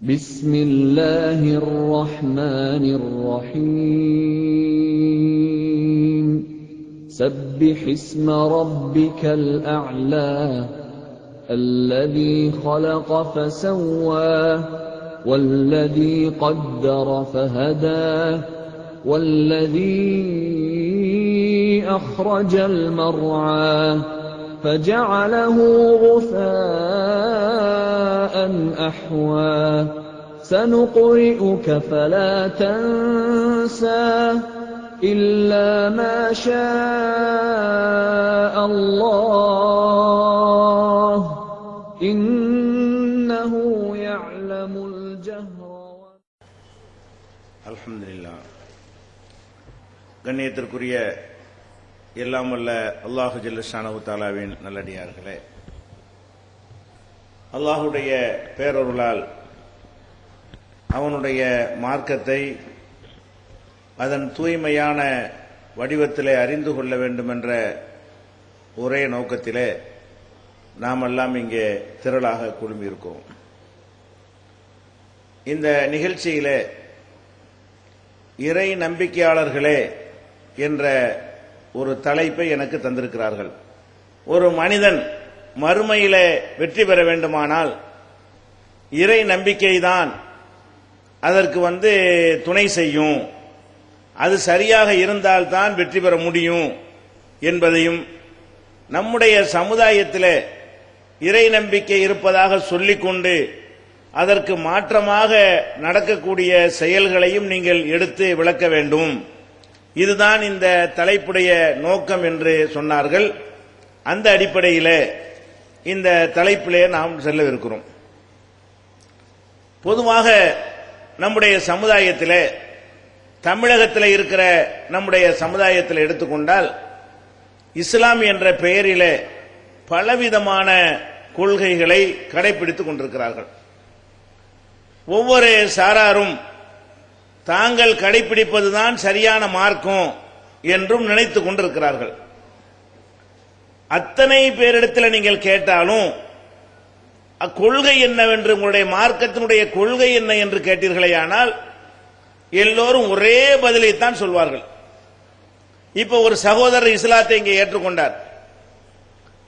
بسم الله الرحمن الرحيم سبح اسم ربك الأعلى الذي خلق فسوى والذي قدر فهدى والذي أخرج المرعى فجعله غثاء أحوى سنقرئك فلا تنسى إلا ما شاء الله إنه يعلم الجهر الحمد لله கண்ணியத்திற்குரிய எல்லாம் வல்ல அல்லாஹு ஜல்ல ஷானஹு தஆலாவின் நல்லடியார்களே, அல்லாஹுடைய பேரருளால் அவனுடைய மார்க்கத்தை அதன் தூய்மையான வடிவத்திலே அறிந்து கொள்ள வேண்டும் என்ற ஒரே நோக்கத்திலே நாம் எல்லாம் இங்கே திரளாக குழுமியிருக்கோம். இந்த நிகழ்ச்சியிலே இறை நம்பிக்கையாளர்களே என்ற ஒரு தலைப்பை எனக்கு தந்திருக்கிறார்கள். ஒரு மனிதன் மறுமையிலே வெற்றி பெற வேண்டுமானால் இறை நம்பிக்கைதான் அதற்கு துணை செய்யும், அது சரியாக இருந்தால்தான் வெற்றி பெற முடியும் என்பதையும், நம்முடைய சமுதாயத்திலே இறை நம்பிக்கை இருப்பதாக சொல்லிக்கொண்டு அதற்கு மாற்றமாக நடக்கக்கூடிய செயல்களையும் நீங்கள் எடுத்து விளக்க வேண்டும், இதுதான் இந்த தலைப்புடைய நோக்கம் என்று சொன்னார்கள். அந்த அடிப்படையில் இந்த தலைப்பிலே நாம் செல்லவிருக்கிறோம். பொதுவாக நம்முடைய சமுதாயத்தில், தமிழகத்தில் இருக்கிற நம்முடைய சமுதாயத்தில் எடுத்துக்கொண்டால், இஸ்லாம் என்ற பெயரிலே பலவிதமான கொள்கைகளை கடைபிடித்துக் கொண்டிருக்கிறார்கள். ஒவ்வொரு சாராரும் தாங்கள் கடைபிடிப்பதுதான் சரியான மார்க்கம் என்றும் நினைத்துக் கொண்டிருக்கிறார்கள். அத்தனை பேரிடத்தில் நீங்கள் கேட்டாலும் அக்கொள்கை என்னவென்று, உங்களுடைய மார்க்கத்தினுடைய கொள்கை என்ன என்று கேட்டீர்களேயானால் எல்லோரும் ஒரே பதிலைத்தான் சொல்வார்கள். இப்ப ஒரு சகோதரர் இஸ்லாத்தை இங்கே ஏற்றுக்கொண்டார்.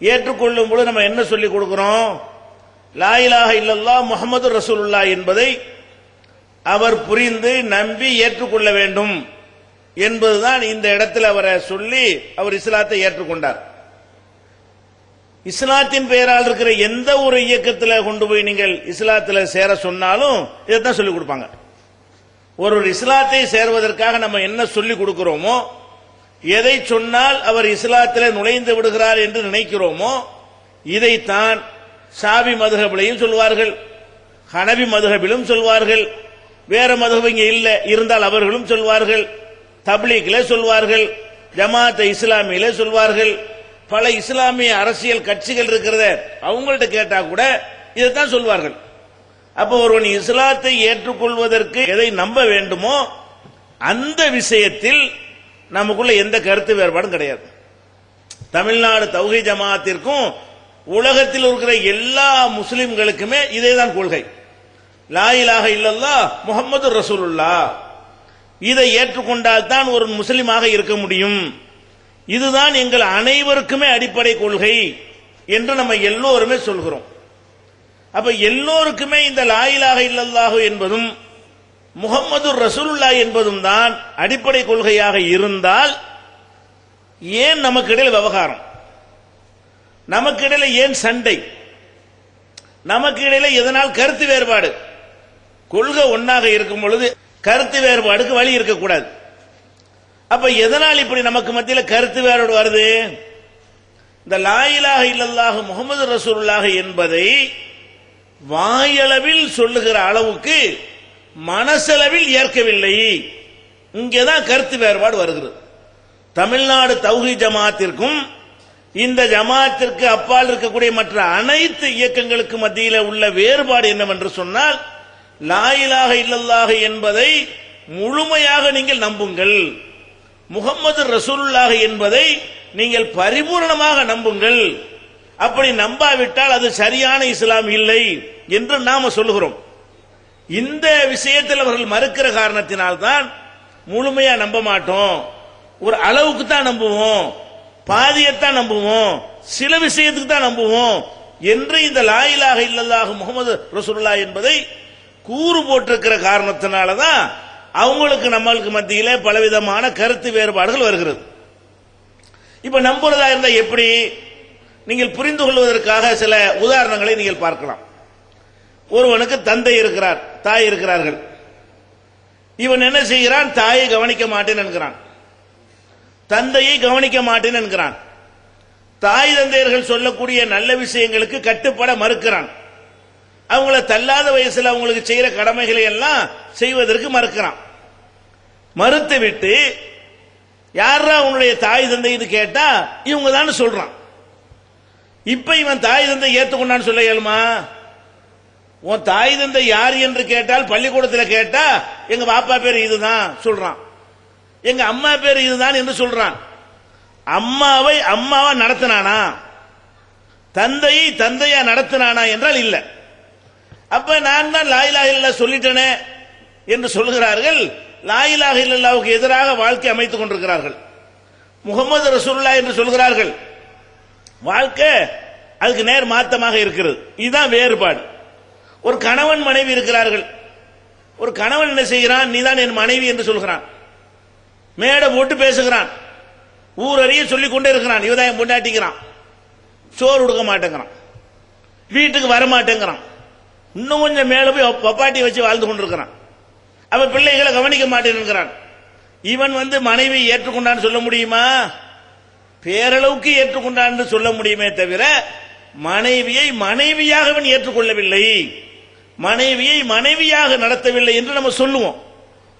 ஏற்றுக்கொள்ளும் பொழுது நம்ம என்ன சொல்லிக் கொடுக்கிறோம்? லா இலாஹ இல்லல்லாஹ் முஹம்மது ரசூலுல்லாஹ் என்பதை அவர் புரிந்து நம்பி ஏற்றுக்கொள்ள வேண்டும் என்பதுதான் இந்த இடத்தில் அவரை சொல்லி அவர் இஸ்லாத்தை ஏற்றுக்கொண்டார். இஸ்லாத்தின் பெயரால் இருக்கிற எந்த ஒரு இயக்கத்தில் கொண்டு போய் நீங்கள் இஸ்லாத்தில் சேர சொன்னாலும் இதைத்தான் சொல்லிக் கொடுப்பாங்க. ஒரு இஸ்லாத்தை சேர்வதற்காக நம்ம என்ன சொல்லிக் கொடுக்கிறோமோ, எதை சொன்னால் அவர் இஸ்லாத்தில் நுழைந்து விடுகிறார் என்று நினைக்கிறோமோ, இதைத்தான் ஷாபி மதுஹபிலையும் சொல்வார்கள், ஹனபி மதுஹபிலும் சொல்வார்கள், வேற மதுஹப் இங்க இல்ல இருந்தால் அவர்களும் சொல்வார்கள், தப்லீக்ல சொல்வார்கள், ஜமாத் இஸ்லாமியில சொல்வார்கள், பல இஸ்லாமிய அரசியல் கட்சிகள் இருக்கிறத அவங்கள்ட்ட கேட்டா கூட இதைத்தான் சொல்வார்கள். அப்ப ஒருவன் இஸ்லாத்தை ஏற்றுக்கொள்வதற்கு எதை நம்ப வேண்டுமோ அந்த விஷயத்தில் நமக்குள்ள எந்த கருத்து வேறுபாடும் கிடையாது. தமிழ்நாடு தௌஹீத் ஜமாத்திற்கும் உலகத்தில் இருக்கிற எல்லா முஸ்லிம்களுக்குமே இதேதான் கொள்கை. லா இலாஹ இல்லல்லாஹ் முஹம்மது ரசூலுல்லாஹ், இதை ஏற்றுக்கொண்டால் தான் ஒரு முஸ்லிமாக இருக்க முடியும். இதுதான் எங்கள் அனைவருக்குமே அடிப்படை கொள்கை என்று நம்ம எல்லோருமே சொல்கிறோம். அப்ப எல்லோருக்குமே இந்த லா இலாஹ இல்லல்லாஹு என்பதும் முஹம்மது ரசூலுல்லாஹ் என்பதும் தான் அடிப்படை கொள்கையாக இருந்தால் ஏன் நமக்கு இடையில் விவகாரம், நமக்கு இடையில ஏன் சண்டை, நமக்கு இடையில எதனால் கருத்து வேறுபாடு? கொள்கை ஒன்னாக இருக்கும் பொழுது கருத்து வேறுபாடுக்கு வழி இருக்கக்கூடாது. அப்ப எதனால் இப்படி நமக்கு மத்தியில் கருத்து வேறுபாடு வருது? இந்த லா இலாஹ இல்லல்லாஹு முஹம்மது ரசூலுல்லாஹ் என்பதை வாயளவில் சொல்லுகிற அளவுக்கு மனசளவில் ஏற்கவில்லை. இங்கேதான் கருத்து வேறுபாடு வருகிறது. தமிழ்நாடு தௌஹீத் ஜமாத்திற்கும் இந்த ஜமாத்திற்கு அப்பால் இருக்கக்கூடிய மற்ற அனைத்து இயக்கங்களுக்கு மத்தியில் உள்ள வேறுபாடு என்னவென்று சொன்னால், லா இலாஹ இல்லல்லாஹ் என்பதை முழுமையாக நீங்கள் நம்புங்கள், முஹம்மது ரசூலுல்லாஹ் என்பதை நீங்கள் பரிபூர்ணமாக நம்புங்கள். அப்படி நம்பாவிட்டால் அது சரியான இஸ்லாம் இல்லை என்று நாம சொல்லுகிறோம். இந்த விஷயத்தில் அவர்கள் மறுக்கிற காரணத்தினால்தான் முழுமையா நம்ப மாட்டோம், ஒரு அளவுக்கு தான் நம்புவோம், பாதியத்தான் நம்புவோம், சில விஷயத்துக்கு தான் நம்புவோம் என்று இந்த லா இலாஹ இல்லல்லாஹு முஹம்மது ரசூலுல்லாஹ் என்பதை கூறு போட்டிருக்கிற காரணத்தினாலதான் அவங்களுக்கு நம்மளுக்கு மத்தியில பலவிதமான கருத்து வேறுபாடுகள் வருகிறது. இப்ப நம்புறதா இருந்தா எப்படி? நீங்கள் புரிந்து கொள்வதற்காக சில உதாரணங்களை நீங்கள் பார்க்கலாம். ஒருவனுக்கு தந்தை இருக்கிறார், தாய் இருக்கிறார்கள். இவன் என்ன செய்கிறான்? தாயை கவனிக்க மாட்டேன் என்கிறான், தந்தையை கவனிக்க மாட்டேன் என்கிறான். தாய் தந்தையர்கள் சொல்லக்கூடிய நல்ல விஷயங்களுக்கு கட்டுப்பட மறுக்கிறான். அவங்கள தள்ளாத வயசுல அவங்களுக்கு செய்யற கடமைகளை எல்லாம் செய்வதற்கு மறுக்கிறான். மறுத்து விட்டு யாரா உன்னுடைய தாய் தந்தைன்னு கேட்டா இவங்க தான் சொல்றான். இப்ப இவன் தாய் தந்தை ஏத்துக்கொண்டான்னு சொல்ல இயலுமா? உன் தாய் தந்தை யார் என்று கேட்டால் பள்ளிக்கூடத்தில் கேட்டா எங்க பாப்பா பேர் இதுதான் சொல்றான், எங்க அம்மா பேர் இதுதான் என்று சொல்றான். அம்மாவை அம்மாவா நடத்தினானா, தந்தையை தந்தையா நடத்தினானா என்றால் இல்ல. அப்ப நான் தான் லா இலாஹ இல்லல்லாஹ் சொல்லிட்டேனே என்று சொல்கிறார்கள். லா இலாஹ இல்லல்லாஹ்வுக்கு எதிராக வாழ்க்கை அமைத்துக் கொண்டிருக்கிறார்கள். முகமது ரசூலுல்லாஹ் என்று சொல்கிறார்கள். வாழ்க்கை அதுக்கு நேர் மாத்தமாக இருக்கிறது. இதுதான் வேறுபாடு. ஒரு கணவன் மனைவி இருக்கிறார்கள். ஒரு கணவன் என்ன செய்கிறான்? நீதான் என் மனைவி என்று சொல்கிறான், மேடை போட்டு பேசுகிறான், ஊரறிய சொல்லிக் கொண்டே இருக்கிறான், இவதான் என் பொண்டாட்டிக்கிறான், சோறு கொடுக்க மாட்டேங்கிறான், வீட்டுக்கு வர மாட்டேங்கிறான், இன்னும் கொஞ்சம் மேல போய் பப்பாட்டி வச்சு வாழ்ந்து கொண்டிருக்கிறான். அவ பிள்ளைகளை கவனிக்க மாட்டேங்கிறான். இவன் மனைவி ஏற்றுக்கொண்டான்னு சொல்ல முடியுமா? பேரளவுக்கு ஏற்றுக்கொண்டான்னு சொல்ல முடியுமே தவிர மனைவியை மனைவியாக அவன் ஏற்றுக்கொள்ளவில்லை, மனைவியை மனைவியாக நடத்தவில்லை என்று நம்ம சொல்லுவோம்.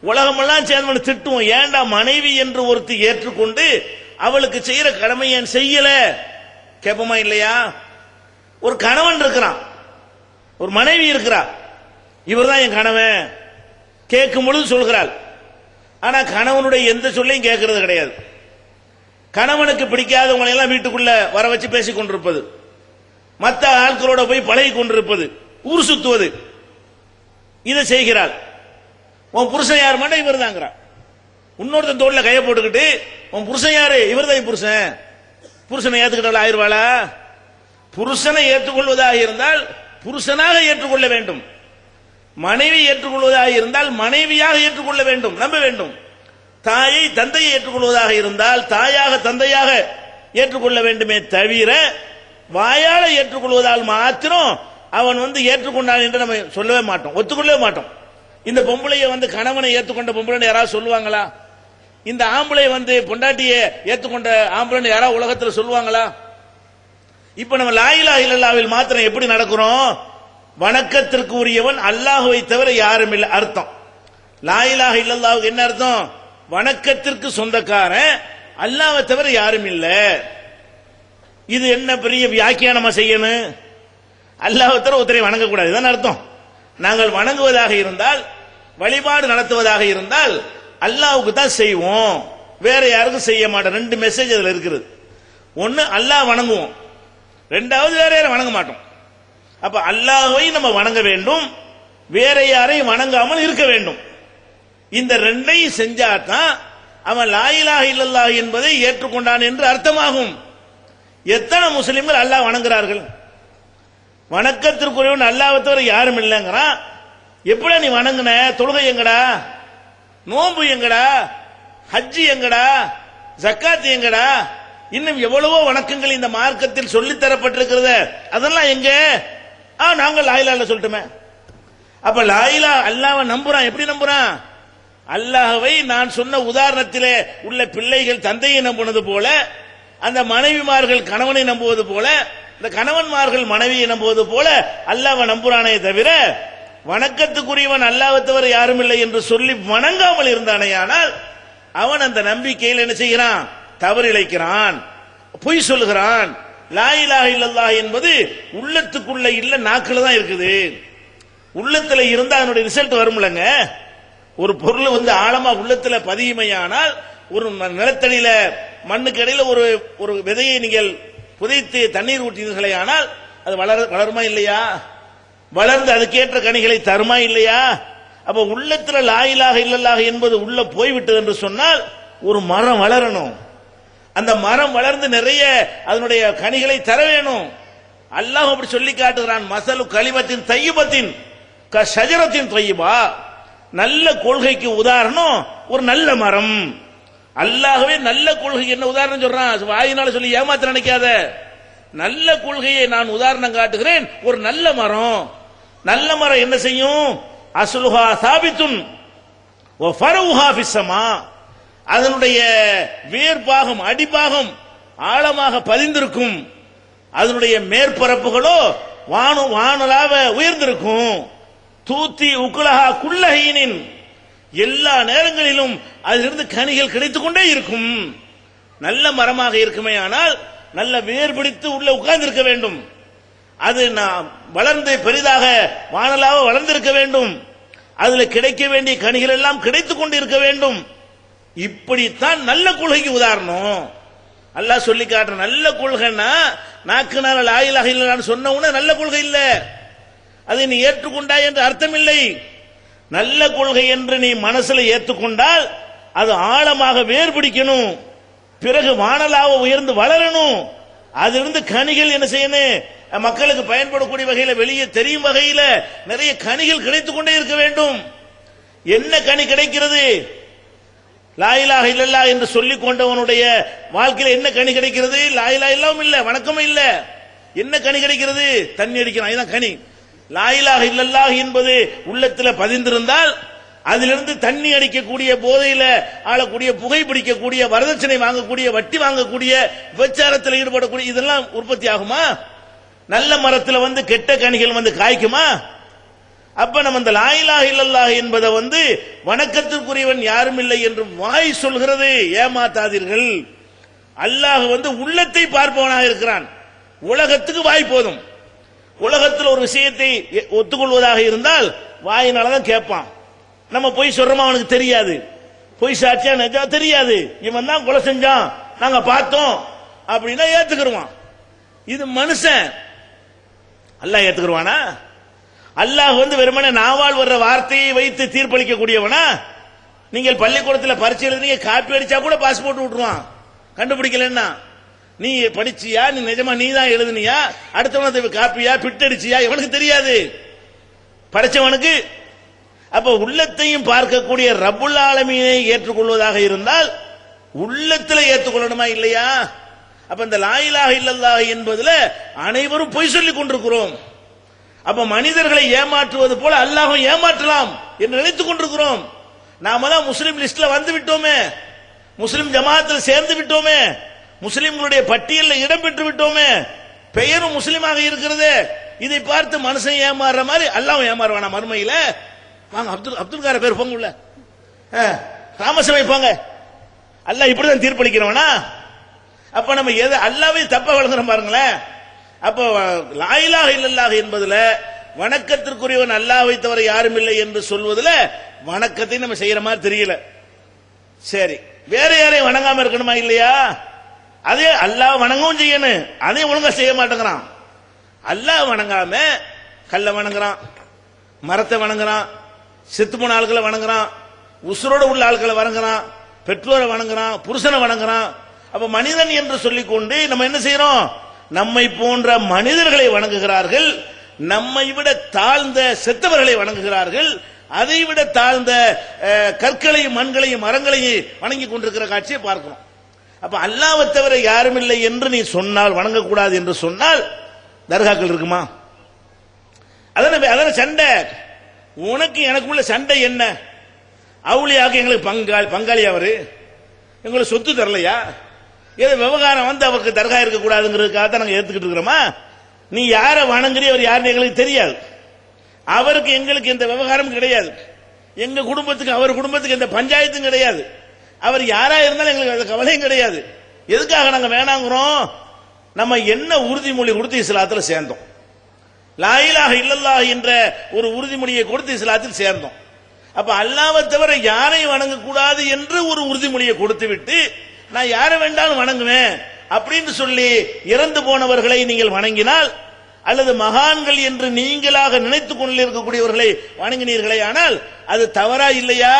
உலகமெல்லாம் சேர்ந்து திட்டுவோம், ஏண்டா மனைவி என்று ஒருத்தி ஏற்றுக்கொண்டு அவளுக்கு செய்யற கடமை ஏன் செய்யல கேட்போமா இல்லையா? ஒரு கணவன் இருக்கிறான், ஒரு மனைவி இருக்கிறா, இவர் தான் என் கணவன் கேட்கும் பொழுது சொல்கிறாள். ஆனா கணவனுடைய எந்த சொல்லையும் கேட்கறது கிடையாது. கணவனுக்கு பிடிக்காதவங்களை எல்லாம் வீட்டுக்குள்ள வர வச்சு பேசிக் கொண்டிருப்பது, மற்ற ஆட்களோட போய் பழகி கொண்டிருப்பது, ஊர் சுத்துவது, இதை செய்கிறாள். உன் புருஷன் யார் மாட்டா இவர் தாங்கிறான். இன்னொருத்தன் தோல்ல கைய போட்டுக்கிட்டு உன் புருஷன் யாரு? இவர் தான் புருஷன். புருஷனை ஏத்துக்கிட்டால் ஆயிடுவாளா? புருஷனை ஏற்றுக்கொள்வதாக இருந்தால் புருஷனாக ஏற்றுக்கொள்ள வேண்டும், மனைவி ஏற்றுக்கொள்வதாக இருந்தால் மனைவியாக ஏற்றுக்கொள்ள வேண்டும், நம்ப வேண்டும். தாயை தந்தையை ஏற்றுக்கொள்வதாக இருந்தால் தாயாக தந்தையாக ஏற்றுக்கொள்ள வேண்டுமே தவிர வாயால ஏற்றுக்கொள்வதால் மாத்திரம் அவன் ஏற்றுக்கொண்டான் என்று நம்ம சொல்லவே மாட்டோம், ஒத்துக்கொள்ளவே மாட்டோம். இந்த பொம்பளைய கணவனை ஏற்றுக்கொண்ட பொம்பளை யாராவது சொல்லுவாங்களா? இந்த ஆம்பளை பொண்டாட்டியை ஏற்றுக்கொண்ட ஆம்பளை யாராவது உலகத்தில் சொல்லுவாங்களா? இப்ப நம்ம லா இலாஹ இல்லல்லாஹ்வில் மாத்திரம் எப்படி நடக்கிறோம்? வணக்கத்திற்கு உரியவன் அல்லாஹ்வை தவிர யாரும் இல்லை அர்த்தம். லா இலாஹ இல்லல்லாஹ்வுக்கு என்ன அர்த்தம்? வணக்கத்திற்கு சொந்தக்காரன் அல்லாஹ்வை தவிர யாரும் இல்லை. இது என்ன பெரிய வியாக்கியானமா செய்யணும்? அல்லாஹ்வை தவிர ஒருத்தரை வணங்கக்கூடாது இதான் அர்த்தம். நாங்கள் வணங்குவதாக இருந்தால், வழிபாடு நடத்துவதாக இருந்தால் அல்லாஹ்வுக்கு தான் செய்வோம், வேற யாருக்கும் செய்ய மாட்டோம். ரெண்டு மெசேஜ் அதுல இருக்குது. ஒன்னு அல்லாஹ் வணங்குவோம், ரெண்டாவது வேற யாரும் வணங்க மாட்டோம். அப்ப அல்லாஹ்வை நம்ம வணங்க வேண்டும், வேற யாரையும் வணங்காமல் இருக்க வேண்டும். இந்த ரெண்டையும் செஞ்சாதான் அவன் லா இலாஹ இல்லல்லாஹ் என்பதை ஏற்றுக்கொண்டான் என்று அர்த்தமாகும். எத்தனை முஸ்லிம்கள் அல்லாஹ் வணங்குறார்கள்? வணக்கத்திற்குரியவன் அல்லாஹ்வை தவிர யாரும் இல்லைங்கிறான். எப்படி நீ வணங்குன? தொழுகை எங்கடா? நோன்பு எங்கடா? ஹஜ்ஜி எங்கடா? ஜக்காத் எங்கடா? இன்னும் எவ்வளவோ வணக்கங்கள் இந்த மார்க்கத்தில் சொல்லித் தரப்பட்டிருக்கிறது, அதெல்லாம் எங்க? நாங்கள் லா இலாஹ சொல்லிட்டோமே. அப்ப லா இலாஹ அல்லாஹ்வை நம்புறான். எப்படி நம்புறான்? அல்லாஹ்வை நான் சொன்ன உதாரணத்திலே உள்ள பிள்ளைகள் தந்தையை நம்புவது போல, அந்த மனைவிமார்கள் கணவனை நம்புவது போல, இந்த கணவன்மார்கள் மனைவியை நம்புவது போல அல்லாஹ்வை நம்புறானே தவிர வணக்கத்துக்குரியவன் அல்லாஹ்வை தவிர யாரும் இல்லை என்று சொல்லி வணங்காமல் இருந்தானேயானால் அவன் அந்த நம்பிக்கையில் என்ன செய்கிறான்? தவறு இழைக்கிறான், பொய் சொல்லுகிறான். லா இலாஹ இல்லல்லாஹ் என்பது உள்ளத்துக்குள்ள இல்ல, நாக்குல தான் இருக்குது. உள்ளத்துல இருந்தா அதனுடைய ரிசல்ட் வரும்லங்க. ஒரு பொருள் ஆழமா உள்ளத்துல பதியுமையானால், ஒரு நிலத்தடியில மண்ணுக்கு இடையில ஒரு விதையை நீங்கள் புதைத்து தண்ணீர் ஊற்றினீர்களே ஆனால் அது வளருமா இல்லையா? வளர்ந்து அதுக்கேற்ற கனிகளை தருமா இல்லையா? அப்ப உள்ளத்துல லா இலாஹ இல்லல்லாஹ் என்பது உள்ள போய்விட்டது என்று சொன்னால் ஒரு மரம் வளரணும். அந்த மரம் வளர்ந்து நிறைய அதனுடைய கனிகளை தர வேணும். அல்லாஹ் அப்படி சொல்லி காட்டுகிறான், மசலு கலிமத்தின் தையிபத்தின் ஷஜரத்தின் தையிபா. நல்ல கொள்கைக்கு உதாரணம் ஒரு நல்ல மரம். அல்லாஹ்வே நல்ல கொள்கைக்கு என்ன உதாரணம் சொல்றான்? வாயினால சொல்லி ஏமாத்த நினைக்காத. நல்ல கொள்கையை நான் உதாரணம் காட்டுகிறேன். ஒரு நல்ல மரம், நல்ல மரம் என்ன செய்யும்? அஸ்லுஹா சாபித்துன் வ ஃபரவுஹா ஃபிஸ்ஸமா. அதனுடைய வேர்பாகம் அடிபாகம் ஆழமாக பதிந்திருக்கும். அதனுடைய மேற்பரப்புகளோ வானலாவ உயர்ந்திருக்கும். தூத்தி உக்குலஹா குல்லஹீனின், எல்லா நேரங்களிலும் அதிலிருந்து கனிகள் கிடைத்துக் கொண்டே இருக்கும். நல்ல மரமாக இருக்குமே, ஆனால் நல்ல வேர் பிடித்து உள்ள உட்கார்ந்து இருக்க வேண்டும். அது வளர்ந்து பெரிதாக வானலாக வளர்ந்திருக்க வேண்டும். அதுல கிடைக்க வேண்டிய கனிகள் எல்லாம் கிடைத்துக் கொண்டு இருக்க வேண்டும். இப்படித்தான் நல்ல கொள்கைக்கு உதாரணம். அல்லாஹ் சொல்லி காட்டுற நல்ல கொள்கைன்னா நாக்குனால லா இலாஹ இல்லல்லாஹ்னு சொன்ன உடனே நல்ல கொள்கை இல்ல, அதை நீ ஏற்றுக்கொண்டாய் என்று அர்த்தம் இல்லை. நல்ல கொள்கை என்று நீ மனசுல ஏற்றுக்கொண்டால் அது ஆழமாக வேர் பிடிக்கணும், பிறகு வானலாக உயர்ந்து வளரணும். அதிலிருந்து கனிகள் என்ன செய்யணும்? மக்களுக்கு பயன்படக்கூடிய வகையில, வெளியே தெரியும் வகையில நிறைய கனிகள் கிடைத்துக் கொண்டே இருக்க வேண்டும். என்ன கனி கிடைக்கிறது? லா இலாஹ இல்லல்லாஹ் என்று சொல்லிக் கொண்டவனுடைய வாழ்க்கையில் என்ன கனி கிடைக்கிறது? லா இலாஹ இல்லல்லாஹ் இல்ல, வணக்கமே இல்ல. என்ன கனி கிடைக்கிறது? தண்ணி அடிக்கிறான், இதுதான் கனி. லா இலாஹ இல்லல்லாஹ் என்பது உள்ளத்தில் பதிந்திருந்தால் அதிலிருந்து தண்ணி அடிக்கக்கூடிய, போதையில ஆளக்கூடிய, புகை பிடிக்கக்கூடிய, வரதட்சணை வாங்கக்கூடிய, வட்டி வாங்கக்கூடிய, விபச்சாரத்தில் ஈடுபடக்கூடிய இதெல்லாம் உற்பத்தி ஆகுமா? நல்ல மரத்தில் கெட்ட கனிகள் காய்க்குமா? அப்ப நம்ம இந்த லா இலாஹ இல்லல்லாஹ் என்பதை வணக்கத்திற்குரியவன் யாரும் இல்லை என்று வாய் சொல்கிறது. ஏமாத்தாதீர்கள். அல்லாஹ் உள்ளத்தை பார்ப்பவனாக இருக்கிறான். உலகத்துக்கு வாய் போதும். உலகத்தில் ஒரு விஷயத்தை ஒத்துக்கொள்வதாக இருந்தால் வாயினாலதான் கேட்பான். நம்ம பொய் சொல்றோமா அவனுக்கு தெரியாது, பொய் சாட்சியா நெஜா தெரியாது. இவன் தான் கொலை செஞ்சான், நாங்க பார்த்தோம் அப்படின்னா ஏத்துக்குருவான். இது மனுஷன். அல்லாஹ் ஏத்துக்குருவானா? அல்லாஹ் வெறுமனே நாவால் வர்ற வார்த்தையை வைத்து தீர்ப்பளிக்க கூடியவனா? நீங்கள் பள்ளிக்கூடத்தில் பரீட்சை எழுதுனீங்க, காப்பி அடிச்சா கூட பாஸ்போர்ட் விட்டுருவான் கண்டுபிடிக்கலன்னா. நீ படிச்சியா, நீ நிஜமா நீ தான் எழுதுனியா, அடுத்தவனுக்கு காப்பியா பிட்டடிச்சியா இவனுக்கு தெரியாது, படிச்சவனுக்கு. அப்ப உள்ளத்தையும் பார்க்கக்கூடிய ரப்புல் ஆலமீனை ஏற்றுக்கொள்வதாக இருந்தால் உள்ளத்தில் ஏற்றுக்கொள்ளணுமா இல்லையா? அப்ப இந்த லா இலாஹ இல்லல்லாஹ் என்பதுல அனைவரும் பொய் சொல்லிக் கொண்டிருக்கிறோம். அப்ப மனிதர்களை ஏமாற்றுவது போல அல்லாஹ்வும் ஏமாற்றலாம் என்று நினைத்துக் கொண்டிருக்கிறோம். நாமெல்லாம் முஸ்லிம் லிஸ்ட்ல வந்து விட்டோமே, முஸ்லிம் ஜமாத்தில் சேர்ந்து விட்டோமே, முஸ்லிம்களுடைய பட்டியலில் இடம் பெற்று விட்டோமே, பெயரும் முஸ்லிமாக இருக்கிறது. இதை பார்த்து மனுஷன் ஏமாறுற மாதிரி அல்லாஹ்வும் ஏமாறுவானா மறுமையில? வாங்க அப்துல் கார பேர் போங்க உள்ள, ராமசாமி போங்க. அல்லாஹ் இப்படிதான் தீர்ப்பளிக்கிறவனா? அப்ப நம்ம எது அல்லாஹ்வை தப்பா வழங்குறோம் பாருங்களேன். அப்போ லா இலாஹ இல்லல்லாஹ் என்பதுல வணக்கத்திற்குரியவன் அல்லாஹ்வை தவிர யாரும் இல்லை என்று சொல்வதில் வணக்கத்தை நம்ம செய்யற மாதிரி தெரியல. சரி, வேற யாரையும் வணங்காம இருக்கணுமா இல்லையா? அதே அல்லாஹ் வணங்கவும் செய்யணும், அதே ஒழுங்கா செய்ய மாட்டேங்கிறான். அல்லாஹ் வணங்காம கல்ல வணங்குறான், மரத்தை வணங்குறான், செத்து போன ஆட்களை வணங்குறான், உசுரோட உள்ள ஆட்களை வணங்குறான், பெற்றோரை வணங்குறான், புருஷனை வணங்குறான். அப்ப மனிதன் என்று சொல்லிக்கொண்டு நம்ம என்ன செய்யறோம்? நம்மை போன்ற மனிதர்களை வணங்குகிறார்கள், நம்மை விட தாழ்ந்த செத்தவர்களை வணங்குகிறார்கள், அதை விட தாழ்ந்த கற்களையும் மண்களையும் மரங்களையும் வணங்கி கொண்டிருக்கிற காட்சியை பார்க்கிறோம். அப்ப அல்லாஹ்வை தவிர யாரும் இல்லை என்று நீ சொன்னால், வணங்கக்கூடாது என்று சொன்னால் தர்காக்கள் இருக்குமா? அதான சண்டை. உனக்கு எனக்குள்ள சண்டை என்ன? அவுளியாக்கு எங்களுக்கு பங்காளி, அவரு எங்களுக்கு சொத்து தரலையா? ஏதோ விவகாரம் அவருக்கு தர்கா இருக்கக்கூடாதுங்கிறதுக்காக தான் நாங்கள் ஏத்துக்கிட்டு இருக்கிறோமா? நீ யாரை வணங்குறீ, அவர் யாருன்னு எங்களுக்கு தெரியாது. அவருக்கு எங்களுக்கு எந்த விவகாரமும் கிடையாது. எங்க குடும்பத்துக்கு அவர் குடும்பத்துக்கு எந்த பஞ்சாயத்தும் கிடையாது. அவர் யாரா இருந்தாலும் எங்களுக்கு அந்த கவலையும் கிடையாது. எதுக்காக நாங்க வேணாங்கிறோம்? நம்ம என்ன உறுதிமொழி கொடுத்து இஸ்லாத்தில் சேர்ந்தோம்? லா இலாஹ இல்லல்லாஹ் என்ற ஒரு உறுதிமொழியை கொடுத்து இஸ்லாத்தில் சேர்ந்தோம். அப்ப அல்லாஹ்வை தவிர யாரை வணங்கக்கூடாது என்று ஒரு உறுதிமொழியை கொடுத்து விட்டு நான் யாரை வேண்டாலும் வணங்குவேன் அப்படின்னு சொல்லி இறந்து போனவர்களை நீங்கள் வணங்கினால் அல்லது மகான்கள் என்று நீங்களாக நினைத்துக் கொண்டிருக்கக்கூடியவர்களை வணங்கினீர்களே, ஆனால் அது தவறா இல்லையா?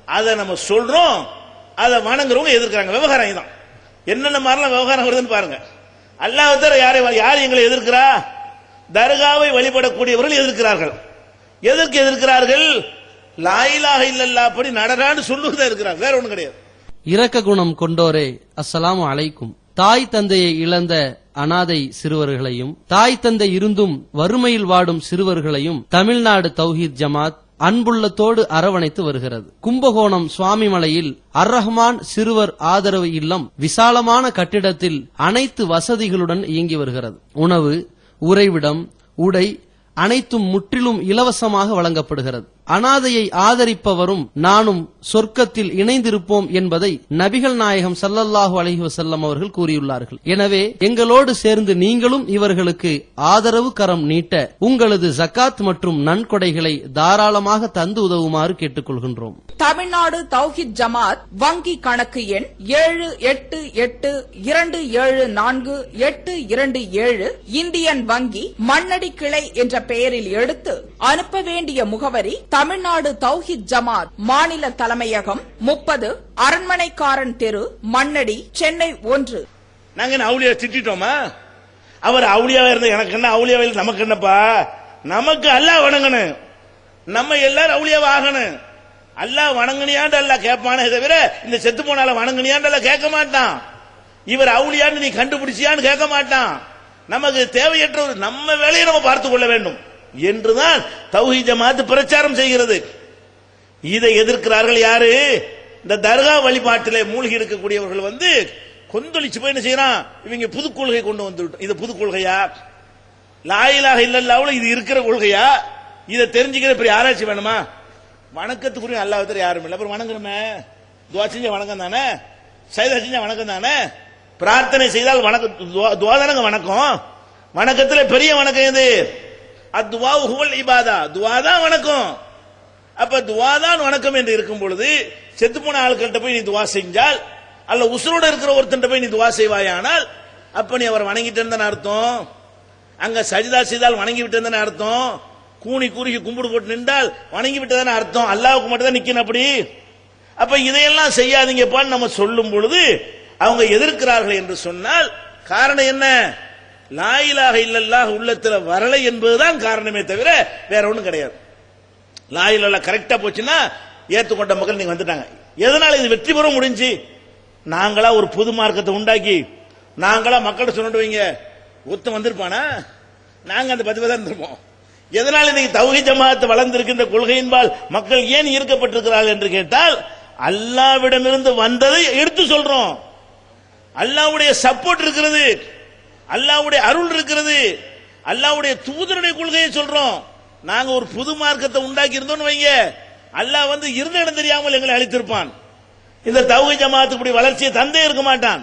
அதை நம்ம சொல்றோம், அதை வணங்குறவங்க எதிர்க்கிறாங்க. விவகாரம் இதுதான். என்னென்ன மாதிரிலாம் விவகாரம் வருதுன்னு பாருங்க. அல்லாஹ் தவிர யார் எங்களை எதிர்க்கிறா? தர்காவை வழிபடக்கூடியவர்கள் எதிர்க்கிறார்கள். எதற்கு எதிர்க்கிறார்கள்? லா இலாஹ இல்லல்லாஹ் படி நடரான்னு சொல்லுவதா இருக்கிறார், வேற ஒண்ணும் கிடையாது. இரக்க குணம் கொண்டோரே, அஸ்ஸலாமு அலைக்கும். தாய் தந்தையை இழந்த அனாதை சிறுவர்களையும், தாய் தந்தை இருந்தும் வறுமையில் வாடும் சிறுவர்களையும் தமிழ்நாடு தௌஹீத் ஜமாத் அன்புள்ளத்தோடு அரவணைத்து வருகிறது. கும்பகோணம் சுவாமிமலையில் அர் ரஹ்மான் சிறுவர் ஆதரவு இல்லம் விசாலமான கட்டிடத்தில் அனைத்து வசதிகளுடன் இயங்கி வருகிறது. உணவு, உறைவிடம், உடை அனைத்தும் முற்றிலும் இலவசமாக வழங்கப்படுகிறது. அனாதையை ஆதரிப்பவரும் நானும் சொர்க்கத்தில் இணைந்திருப்போம் என்பதை நபிகள் நாயகம் ஸல்லல்லாஹு அலைஹி வஸல்லம் அவர்கள் கூறியுள்ளார்கள். எனவே எங்களோடு சேர்ந்து நீங்களும் இவர்களுக்கு ஆதரவு கரம் நீட்ட உங்களது ஜகாத் மற்றும் நன்கொடைகளை தாராளமாக தந்து உதவுமாறு கேட்டுக்கொள்கின்றோம். தமிழ்நாடு தௌஹீத் ஜமாத் வங்கி கணக்கு எண் 7882748227 இந்தியன் வங்கி மண்ணடி கிளை என்ற பெயரில் எடுத்து அனுப்ப வேண்டிய முகவரி தமிழ்நாடு தௌஹீத் ஜமாத் மாநில தலைமையகம் 30 அரண்மனைக்காரன் தெரு, மண்ணடி, சென்னை 1. நாங்க அவுளியா திட்டோமா? அவர் அவுளியாவா இருந்த எனக்கு என்ன, அவுளியாவில் நமக்கு என்னப்பா? நமக்கு அல்லாஹ் வணங்கணும், நம்ம எல்லாரும் அவுளியாவா ஆகணும். அல்லாஹ் வணங்கினியாண்டு அல்லாஹ் கேட்பானே தவிர இந்த செத்து போனால வணங்கினியாண்டு அல்லாஹ் கேட்க மாட்டான். இவர் அவுளியான்னு நீ கண்டுபிடிச்சியான்னு கேட்க மாட்டான். நமக்கு தேவையற்ற ஒரு நம்ம வேலையை நம்ம பார்த்துக் கொள்ள வேண்டும் என்றுதான் தௌஹீத் ஜமாத் பிரச்சாரம் செய்கிறது. இதை எதிர்க்கிறார்கள் யாரு? இந்த தர்கா வழிபாட்டிலே மூழ்கி இருக்கக்கூடியவர்கள் கொந்தளிச்சு போய் என்ன செய்யறான்? இவங்க புது கொள்கை கொண்டு வந்துட்டோம். இது புது கொள்கையா? லா இலாஹ இல்லல்லாஹ்வுல இது இருக்கிற கொள்கையா? இதை தெரிஞ்சுக்கிற பெரிய ஆராய்ச்சி வேணுமா? வணக்கத்துக்குரிய அல்லாஹ் தவிர யாரும் இல்லை. அப்புறம் வணங்குறமே, துவா செஞ்ச வணக்கம் தானே, சைதா செஞ்ச வணக்கம் தானே, பிரார்த்தனை செய்தால் வணக்கம், துவா தானங்க வணக்கம். வணக்கத்துல பெரிய வணக்கம் எது? அத்வா ஹுவல் இபாதா, துவா தான் வணக்கம். அப்ப துவா தான் வணக்கம் என்று இருக்கும் பொழுது செத்து போன ஆட்கள்கிட்ட போய் நீ துவா செஞ்சால், அல்ல உசுரோட இருக்கிற ஒருத்தன் போய் நீ துவா செய்வாயானால் அப்ப நீ அவர் வணங்கிட்டு இருந்தானே அர்த்தம். அங்க சஜிதா செய்தால் வணங்கி விட்டு அர்த்தம். கூனி குறுகி கும்பிடு போட்டு நின்றால் வணங்கி விட்டதான அர்த்தம். அல்லாஹ்வுக்கு மட்டும் தான் நிக்கணும். அப்படி அப்ப இதையெல்லாம் செய்யாதீங்கப்பான்னு நம்ம சொல்லும் பொழுது அவங்க எதிர்க்கிறார்கள் என்று சொன்னால் காரணம் என்ன? லா இலாஹ இல்லல்லாஹ் உள்ளத்துல வரலை என்பதுதான் காரணமே தவிர வேற ஒண்ணும் கிடையாது. லா இலாஹ கரெக்டா போச்சுன்னா ஏத்துக்கொண்ட மக்கள் நீங்க வந்துட்டாங்க. எதனால இது வெற்றி பெற முடிஞ்சு? நாங்களா ஒரு புது மார்க்கத்தை உண்டாக்கி நாங்களா மக்கள்கிட்ட சொன்னிட்டு வைங்க, ஒத்து வந்திருப்பானா? நாங்க அந்த 10 பேர் தான் இருந்திருப்போம். எதனால இன்னைக்கு தௌஹீத் ஜமாத் வளர்ந்திருக்கின்ற கொள்கையின்பால் மக்கள் ஏன் ஈர்க்கப்பட்டிருக்கிறார்கள் என்று கேட்டால் அல்லாஹ்விடமிருந்து வந்ததை எடுத்து சொல்றோம். அல்லாஹ்வுடைய சப்போர்ட் இருக்கிறது, அல்லாஹ்வுடைய அருள் இருக்கிறது, அல்லாஹ்வுடைய தூதருடைய கொள்கையை சொல்றோம். நாங்க ஒரு புது மார்க்கத்தை உண்டாக்கி இருந்தோம்னு வைங்க, அல்லாஹ் இருந்த இடம் தெரியாமல் எங்களை அழித்திருப்பான். இந்த தௌஹீத் ஜமாத் இப்படி வளர்ச்சியை தந்தே இருக்க மாட்டான்.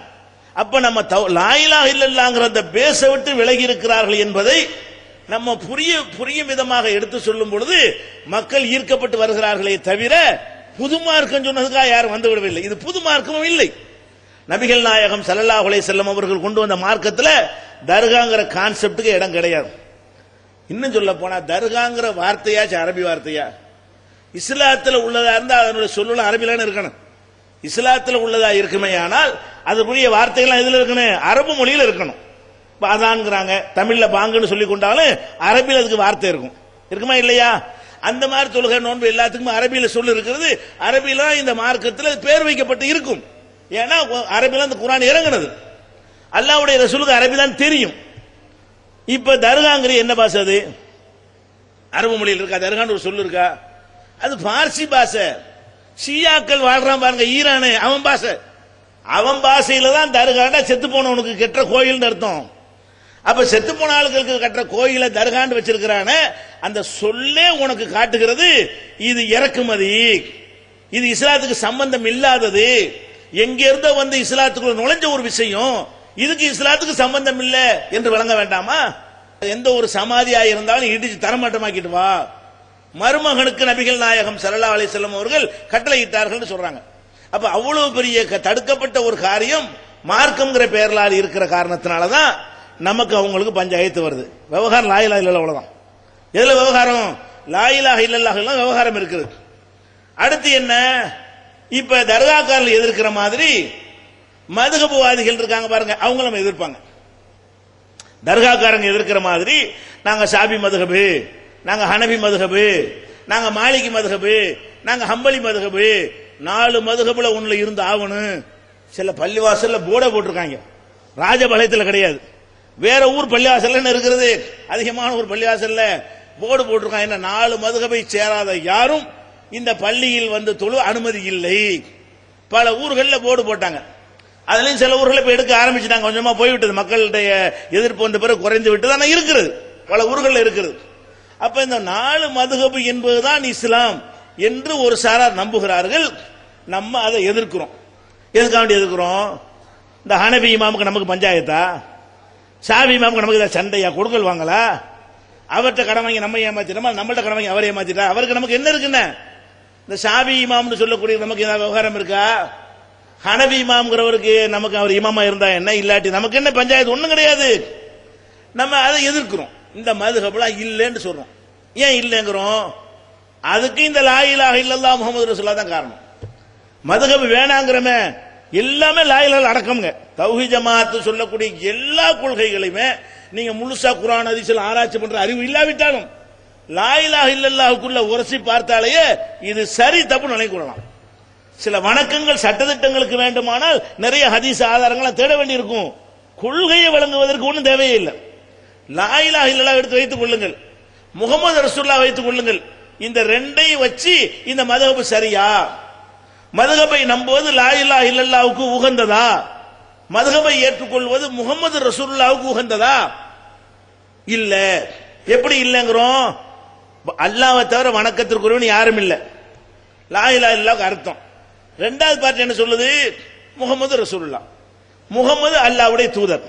அப்ப நம்ம லா இலாஹ இல்லல்லாஹ்ங்கற அந்த பேஸை விட்டு விலகி இருக்கிறார்கள் என்பதை நம்ம புரியும் விதமாக எடுத்து சொல்லும் பொழுது மக்கள் ஈர்க்கப்பட்டு வருகிறார்களே தவிர புது மார்க்கம் சொன்னதுக்காக யாரும் வந்து விடவில்லை. இது புது மார்க்கமும் இல்லை. நபிகள் நாயகம் ஸல்லல்லாஹு அலைஹி வஸல்லம் அவர்கள் கொண்டு வந்த மார்க்கத்தில் தர்காங்கிற கான்செப்டுக்கு இடம் கிடையாது. இன்னும் சொல்ல போனா தர்காங்கிற வார்த்தையாச்சு அரபி வார்த்தையா? இஸ்லாத்தில் உள்ளதா இருந்தா அதனுடைய சொல்லுல அரபிலான இருக்கணும். இஸ்லாத்தில் உள்ளதா இருக்குமே, ஆனால் அதுக்குரிய வார்த்தைகள் இதுல இருக்கணும், அரபு மொழியில் இருக்கணும். அதான்ங்கிறாங்க, தமிழ்ல பாங்குன்னு சொல்லி கொண்டாலும் அரபியில் அதுக்கு வார்த்தை இருக்கும், இருக்குமா இல்லையா? அந்த மாதிரி தொழுகை நோன்பு எல்லாத்துக்கும் அரபியில சொல்லு இருக்கிறது. அரபியில இந்த மார்க்கத்தில் பேர் வைக்கப்பட்டு இருக்கும். ஏன்னா அரபியில அந்த குர்ஆன் இறங்குனது, அல்லாஹ்வுடைய ரசூலுக்கு அரபி தான் தெரியும். இப்ப தர்காங்கிற என்ன பாஷை? அது அரபு மொழியில் இருக்கா? தர்கான்னு ஒரு சொல்லு இருக்கா? அது பார்சி பாஷை. ஷியாக்கள் வாழ்றான் பாருங்க, ஈரானு, அவன் பாஷை. அவன் பாஷையில தான் தர்காண்டா செத்து போனவனுக்கு கெட்ட கோயில் அர்த்தம். அப்ப செத்து போன ஆளுகளுக்கு கட்டுற கோயில தர்காண்டு வச்சிருக்கிறான அந்த சொல்லே உனக்கு காட்டுகிறது இது இறக்குமதி, இது இஸ்லாத்துக்கு சம்பந்தம் இல்லாதது. எங்க இருந்த இஸ்லாத்துக்குள்ள நுழைஞ்ச ஒரு விஷயம், இதுக்கு இஸ்லாத்துக்கு சம்பந்தம் இல்ல என்று வழங்க வேண்டாமா? எந்த ஒரு சமாதியா இருந்தாலும் இடிச்சு தரமாட்டமாக்கிட்டு வா. மருமகனுக்கு நபிகள் நாயகம் ஸல்லல்லாஹு அலைஹி வஸல்லம் அவர்கள் கட்டளையிட்டார்கள் சொல்றாங்க. அப்ப அவ்வளவு பெரிய தடுக்கப்பட்ட ஒரு காரியம் மார்க்கம்ங்கிற பெயர்களால் இருக்கிற காரணத்தினாலதான் நமக்கு அவங்களுக்கு பஞ்சாயத்து வருது. விவகாரம் லா இலாஹ இல்லல்லாஹ் அவ்வளவுதான். எதுல விவகாரம்? லா இலாஹ இல்லல்லாஹ் விவகாரம் இருக்குது. அடுத்து என்ன? இப்ப தர்காக்காரர்கள் எதிர்க்கிற மாதிரி மதுஹபுவாதிகள் இருக்காங்க பாருங்க, அவங்க நம்ம எதிர்ப்பாங்க. தர்காக்காரங்க எதிர்க்கிற மாதிரி நாங்க ஷாபி மதுஹபு, நாங்க ஹனபி மதுஹபு, நாங்க மாலிகி மதுஹபு, நாங்க ஹம்பலி மதுஹபு, 4 மதுஹபுல ஒண்ணுல இருந்து ஆகணும். சில பள்ளிவாசல்ல போர்டை போட்டிருக்காங்க, ராஜபாளையத்தில் கிடையாது, வேற ஊர் பள்ளிவாசல்ல என்ன இருக்கிறது, அதிகமான ஒரு பள்ளிவாசல்ல போர்டு போட்டிருக்காங்க. என்ன 4 மதுஹபை சேராத யாரும் இந்த பள்ளியில் வந்து தொழு அனுமதி இல்லை. பல ஊர்களில் போர்டு போட்டாங்க. அதுலயும் சில ஊர்களை இப்ப எடுக்க ஆரம்பிச்சுட்டாங்க, கொஞ்சமா போய்விட்டது, மக்களுடைய எதிர்ப்பு வந்த பிறகு குறைந்து விட்டது. ஆனா இருக்கிறது, பல ஊர்களில் இருக்கிறது. அப்ப இந்த 4 மதுஹபு என்பதுதான் இஸ்லாம் என்று ஒரு சாரார் நம்புகிறார்கள். நம்ம அதை எதிர்க்கிறோம். எதுக்காண்டி எதிர்க்கிறோம்? இந்த ஹனபி இமாமுக்கு நமக்கு பஞ்சாயத்தா? ஷாபி இமாமுக்கு நமக்கு ஏதாவது சண்டையா? கொடுக்கல் வாங்கலா? அவர்கிட்ட கடன் வாங்கி நம்ம ஏமாத்திட்டோமா? நம்மள்ட்ட கடன் வாங்கி அவரை ஏமாத்திட்டா? அவருக்கு நமக்கு என்ன இருக்குன்னு? இந்த ஷாபி இமாம்னு சொல்லக்கூடிய நமக்கு ஏதாவது விவகாரம் இருக்கா? ஹனபி இமாம்ங்கிறவருக்கு நமக்கு அவர் இமாமா இருந்தா என்ன, இல்லாட்டி நமக்கு என்ன பஞ்சாயத்து? ஒண்ணும் கிடையாது. நம்ம அதை எதிர்க்கிறோம். இந்த மதுஹப்லாம் இல்லைன்னு சொல்றோம். ஏன் இல்லைங்கிறோம்? அதுக்கு இந்த லா இலாஹ இல்லல்லாஹ் முஹம்மது ரசூலுல்லாஹ் தான் காரணம். மதுஹப் வேணாங்கிறமே எல்லாமே லா இலாஹ அடக்கம்ங்க. தௌஹீத் ஜமாஅத் சொல்லக்கூடிய எல்லா கொள்கைகளையுமே நீங்க முழுசா குர்ஆன் ஹதீஸ்ல ஆராய்ச்சி பண்ற அறிவு இல்லாவிட்டாலும் லா இலாஹ இல்லல்லாஹுக்குள்ள உரசி பார்த்தாலேயே இது சரி தப்பு நினைக்கூடலாம். சில வணக்கங்கள் சட்டதிட்டங்களுக்கு வேண்டுமானால் நிறைய ஹதீஸ் ஆதாரங்களை தேட வேண்டியிருக்கும். கொள்கையை வழங்குவதற்கு ஒன்றும் தேவையே இல்லை. லா இலாஹ இல்லல்லாஹ் எடுத்து வைத்துக் கொள்ளுங்கள், முகமது ரசூலுல்லாஹ் வைத்துக் கொள்ளுங்கள். இந்த ரெண்டையும் வச்சு இந்த மதுஹப் சரியா? மதுஹபை நம்புவது லா இலாஹ இல்லல்லாஹுக்கு உகந்ததா? மதுஹபை ஏற்றுக்கொள்வது முகமது ரசூலுல்லாஹுக்கு உகந்ததா? இல்ல. எப்படி இல்லங்கிறோம்? அல்லாஹ்வை தவிர வணக்கத்திற்குரியவன் யாரும் இல்லை, லா இலாஹ இல்லல்லாஹுக்கு அர்த்தம். ரெண்டாவது பார்ட் என்ன சொல்லுது? முகமது ரசூலுல்லாஹ், முகமது அல்லாஹ்வுடைய தூதர்.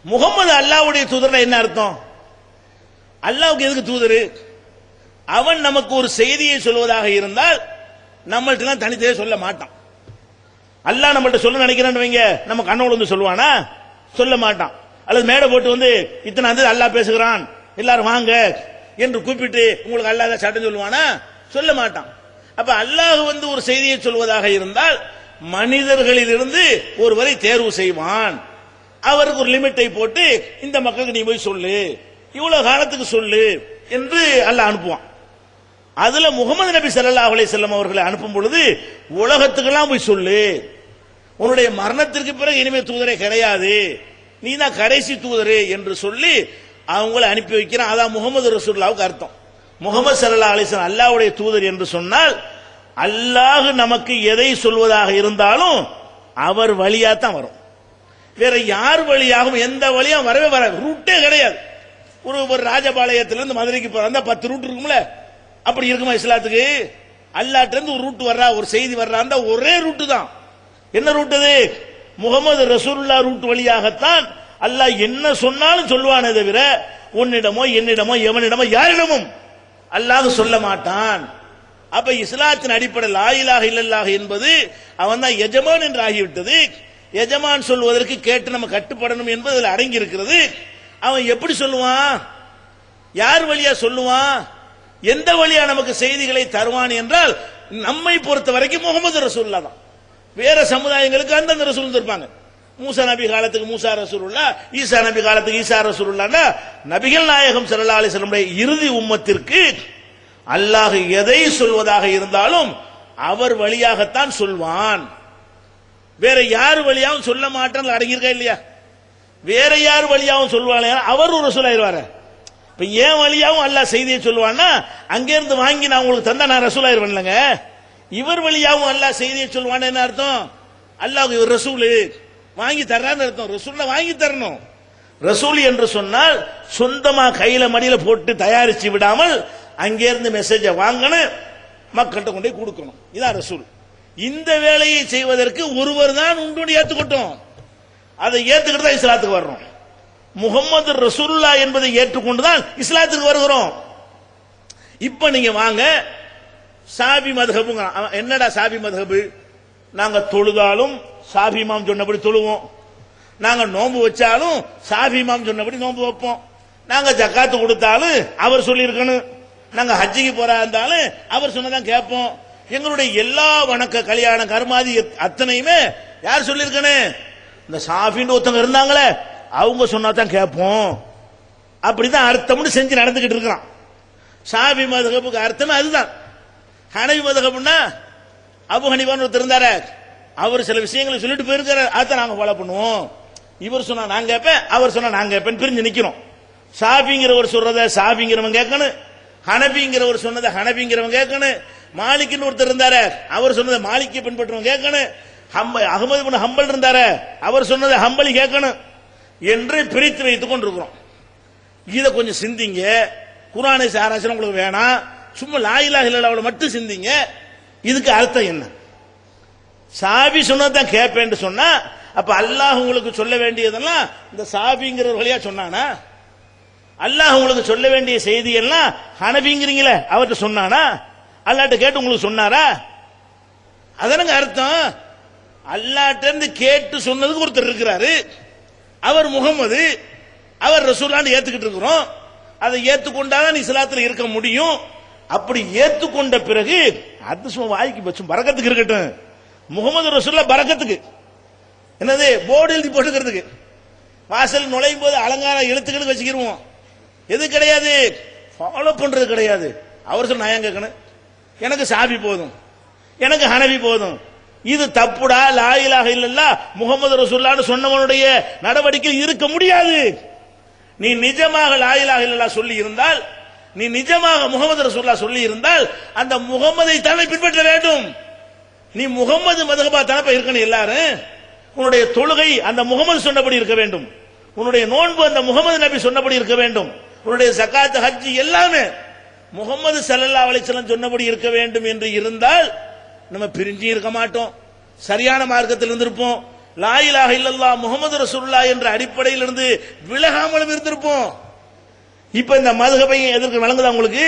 முகமது அல்லாஹ்வுடைய தூதர்னா என்ன அர்த்தம்? அல்லாஹ்வுக்கு எதுக்கு தூதர்? அவன் நமக்கு ஒரு செய்தியை சொல்வதாக இருந்தால் நம்மள்ட்ட தனித்தே சொல்ல மாட்டான். அல்லாஹ் நம்மள்ட்ட சொல்ல நினைக்கிறான்னு வைங்க, நம்ம கண்ணோடு வந்து சொல்லுவானா? சொல்ல மாட்டான். அல்லது மேடை போட்டு வந்து இத்தனை அல்லாஹ் பேசுகிறான் எல்லாரும் வாங்க என்று கூப்பிட்டு உங்களுக்கு அல்லாஹ் சட்டம் சொல்லுவானா? சொல்ல மாட்டான். அப்ப அல்லாஹ் வந்து ஒரு செய்தியை சொல்வதாக இருந்தால் மனிதர்களிலிருந்து ஒருவரை தேர்வு செய்வான். அவருக்கு ஒரு லிமிட்டை போட்டு இந்த மக்களுக்கு நீ போய் சொல்லு, இவ்வளவு காலத்துக்கு சொல்லு என்று அல்லாஹ் அனுப்புவான். அதுல முகமது நபி ஸல்லல்லாஹு அலைஹி வஸல்லம் அவர்களை அனுப்பும் பொழுது உலகத்துக்கெல்லாம் போய் சொல்லு, உன்னுடைய மரணத்திற்கு பிறகு இனிமே தூதரே கிடையாது, நீ தான் கடைசி தூதரே என்று சொல்லி அவங்களை அனுப்பி வைக்கிறான். அதான் முகமது ரசூலுல்லாஹ்வுக்கு அர்த்தம். முகமது ஸல்லல்லாஹு அலைஹி வஸல்லம் அல்லாஹ்வுடைய தூதர் என்று சொன்னால் அல்லாஹ் நமக்கு எதை சொல்வதாக இருந்தாலும் அவர் வழியா தான் வரும். வேற யார் வழியாகவும் எந்த வழியாகவும் வரவே வராது. ரூட்டே கிடையாது. ஒரு ராஜபாளையத்திலிருந்து மதுரைக்கு போற 10 ரூட் இருக்கும்ல, அப்படி இருக்குமா இஸ்லாத்துக்கு? அல்லாஹ்ட்ட இருந்து ஒரு ரூட் வர்றா, ஒரு செய்தி வர்றா, ஒரே ரூட்டு தான். என்ன ரூட் அது? முகமது ரசூலுல்லாஹ் ரூட் வழியாகத்தான் அல்லாஹ் என்ன சொன்னாலும் சொல்வானே தவிர உன்னிடமோ என்னிடமோ எவனிடமோ யாரிடமும் அல்லாஹ் சொல்ல மாட்டான். அப்ப இஸ்லாத்தின் அடிப்படை லா இலாஹ இல்லல்லாஹ் என்பது அவன் தான் எஜமான் என்று ஆகிவிட்டது. எஜமான் சொல்வதற்கு கேட்டு நம்ம கட்டுப்படணும் என்பது அதில் அடங்கி இருக்கிறது. அவன் எப்படி சொல்லுவான்? யார் வழியா சொல்லுவான்? எந்த வழியா நமக்கு செய்திகளை தருவான் என்றால் நம்மை பொறுத்த வரைக்கும் முகமது ரசூலுல்லாஹ் தான். வேற சமுதாயங்களுக்கு அந்தந்த ரசூல் இருப்பாங்க. மூசா நபி காலத்துக்கு மூசா ரசூலுல்லாஹ், ஈசா நபி காலத்துக்கு ஈசா ரசூலுல்லாஹ்னா நபிகள் நாயகம் ஸல்லல்லாஹு அலைஹி வஸல்லம் இறுதி உம்மத்திற்கு அல்லாஹ் எதை சொல்வதாக இருந்தாலும் அவர் வழியாகத்தான் சொல்வான். வேற யார் வழியாகவும் சொல்ல மாட்டான் அடங்கியிருக்கா இல்லையா? வேற யார் வழியாகவும் சொல்வாங்க, அவர் ஒரு ரசூல் ஆயிடுவாரு. இப்ப ஏன் வழியாகவும் அல்லாஹ் செய்தியை சொல்வான்னா அங்கிருந்து வாங்கி நான் உங்களுக்கு தந்தா நான் ரசூல் ஆயிடுவேன்லங்க. இவர் வழியாகவும் அல்லாஹ் செய்தியை சொல்வான்னு என்ன அர்த்தம்? அல்லாஹ் இவர் ரசூல் வாங்கி தர்றான்னு அர்த்தம். ரசூல்ல வாங்கி தரணும். ரசூல் என்று சொன்னால் சொந்தமா கையில மடியில போட்டு தயாரிச்சு விடாமல் அங்கிருந்து மெசேஜ வாங்கணும், மக்கள்கிட்ட கொண்டு போய் கொடுக்கணும். இதான் ரசூல். இந்த வேலையை செய்வதற்கு ஒருவர் தான் உண்டு ஏற்றுக்கொண்டோம். அதை ஏற்றுக்கிட்டு தான் இஸ்லாத்துக்கு வர்றோம். முகமது ரசூலுல்லாஹ் என்பதை ஏற்றுக்கொண்டுதான் இஸ்லாத்துக்கு வருகிறோம். இப்ப நீங்க வாங்க ஷாபி மதுஹப். என்னடா ஷாபி மதுஹப்? நாங்க தொழுதாலும் ஷாபி இமாம் சொன்னபடி தொழுவோம், நாங்க நோன்பு வச்சாலும் ஷாஃபி இமாம் சொன்னபடி நோன்பு வைப்போம். நாங்க ஜக்காத்து கொடுத்தாலும் அவர் சொல்லி இருக்கணும். நாங்க ஹஜ்ஜிக்கு போறா இருந்தாலும் அவர் சொன்னதான் கேட்போம். எங்களுடைய எல்லா வணக்க கல்யாண கர்மாதி அத்தனையுமே யார் சொல்லியிருக்கணும்? இந்த ஷாஃபின்னு ஒருத்தவங்க இருந்தாங்களே அவங்க சொன்னாதான் கேட்போம். அப்படிதான் அர்த்தம்னு செஞ்சு நடந்துகிட்டு இருக்கிறான். ஷாஃபி மதுஹபுக்கு அர்த்தம் அதுதான். ஹனஃபி மதுஹப்னா அபு ஹனீஃபான்னு ஒருத்தர் இருந்தாரு, அவர் சில விஷயங்களை சொல்லிட்டு போயிருக்காரு, அதான் நாங்க ஃபாலோ பண்ணுவோம். இவர் சொன்னா நாங்க கேட்பேன், அவர் சொன்னா நாங்க கேட்பேன், பிரிஞ்சு நிக்கிறோம். ஷாஃபிங்கிறவர் சொல்றத ஷாஃபிங்கிறவங்க கேட்கணும், ஹனஃபிங்கிறவர் சொன்னதை ஹனஃபிங்கிறவங்க கேட்கணும், மாலிக்னு ஒருத்தர் இருந்தாரு அவர் சொன்னதை மாலிக்கை பின்பற்றுவங்க கேட்கணும், அகமது பின் ஹம்பல் இருந்தாரு அவர் சொன்னதை ஹம்பலி கேட்கணும் என்று பிரித்து வைத்துக் கொண்டிருக்கிறோம். இதை கொஞ்சம் சிந்திங்க. குர்ஆனை ஆராய்ச்சி உங்களுக்கு வேணாம், சும்மா லா இலாஹ இல்லல்லாஹ் மட்டும் சிந்திங்க. இதுக்கு அர்த்தம் என்ன? ஷாஃபி சொன்னதான் கேட்பேன்னு சொன்னா அப்ப அல்லாஹ் உங்களுக்கு சொல்ல வேண்டியதெல்லாம் இந்த ஷாஃபிங்கிற வழியா சொன்னானா? அல்லாஹ் உங்களுக்கு சொல்ல வேண்டிய செய்தி எல்லாம் ஹனஃபிங்கிறீங்களே அவர்கிட்ட சொன்னானா? அல்லாஹ்ட்ட கேட்டு உங்களுக்கு சொன்னாரா? அதனங்க அர்த்தம். அல்லாஹ்ட்ட இருந்து கேட்டு சொன்னதுக்கு ஒருத்தர் இருக்கிறாரு, அவர் முகமது, அவர் ரசூலான்னு ஏத்துக்கிட்டு இருக்கிறோம். அதை ஏத்துக்கொண்டாதான் இஸ்லாத்துல இருக்க முடியும். அப்படி ஏத்துக்கொண்ட பிறகு அது சும்மா வாய்க்கு பச்சும் பரக்கத்துக்கு இருக்கட்டும். முகமது ரசூல்லா பரக்கத்துக்கு என்னது போர்டு எழுதி போட்டுக்கிறதுக்கு, வாசல் நுழையும் போது அலங்கார எழுத்துக்களுக்கு வச்சுக்கிருவோம். எது கிடையாது, ஃபாலோ பண்றது கிடையாது. அவர் சொன்ன நான் கேட்கணும், எனக்கு ஷாஃபி போதும், எனக்கு ஹனஃபி போதும். இது தப்புடா. லா இலாஹ இல்லல்லாஹ் முகமது ரசூலுல்லாஹ்னு சொன்னவனுடைய நடவடிக்கை இருக்க முடியாது. நீ நிஜமாக லா இலாஹ இல்லல்லாஹ் சொல்லி இருந்தால், நீ நிஜமாக முகமது ரசூலுல்லாஹ் சொல்லி இருந்தால் அந்த முகமதை தானே பின்பற்ற வேண்டும். நீ முகமது மதுஹபா தானே இருக்கணும். எல்லாரும் உன்னுடைய தொழுகை அந்த முகமது சொன்னபடி இருக்க வேண்டும், உன்னுடைய நோன்பு அந்த முகமது நபி சொன்னபடி இருக்க வேண்டும், உன்னுடைய ஜகாத் ஹஜ் எல்லாமே முகமது ஸல்லல்லாஹு அலைஹி வஸல்லம் சொன்னபடி இருக்க வேண்டும் என்று இருந்தால் நம்ம பிரிஞ்சு இருக்க மாட்டோம், சரியான மார்க்கத்தில் இருந்திருப்போம். லா இலாஹ இல்லல்லாஹ் முஹம்மது ரசூலுல்லாஹ் என்ற அடிப்படையில் இருந்து விலகாமலும் இருந்திருப்போம். இப்ப இந்த மதுஹபை எதற்கு வழங்குதா உங்களுக்கு?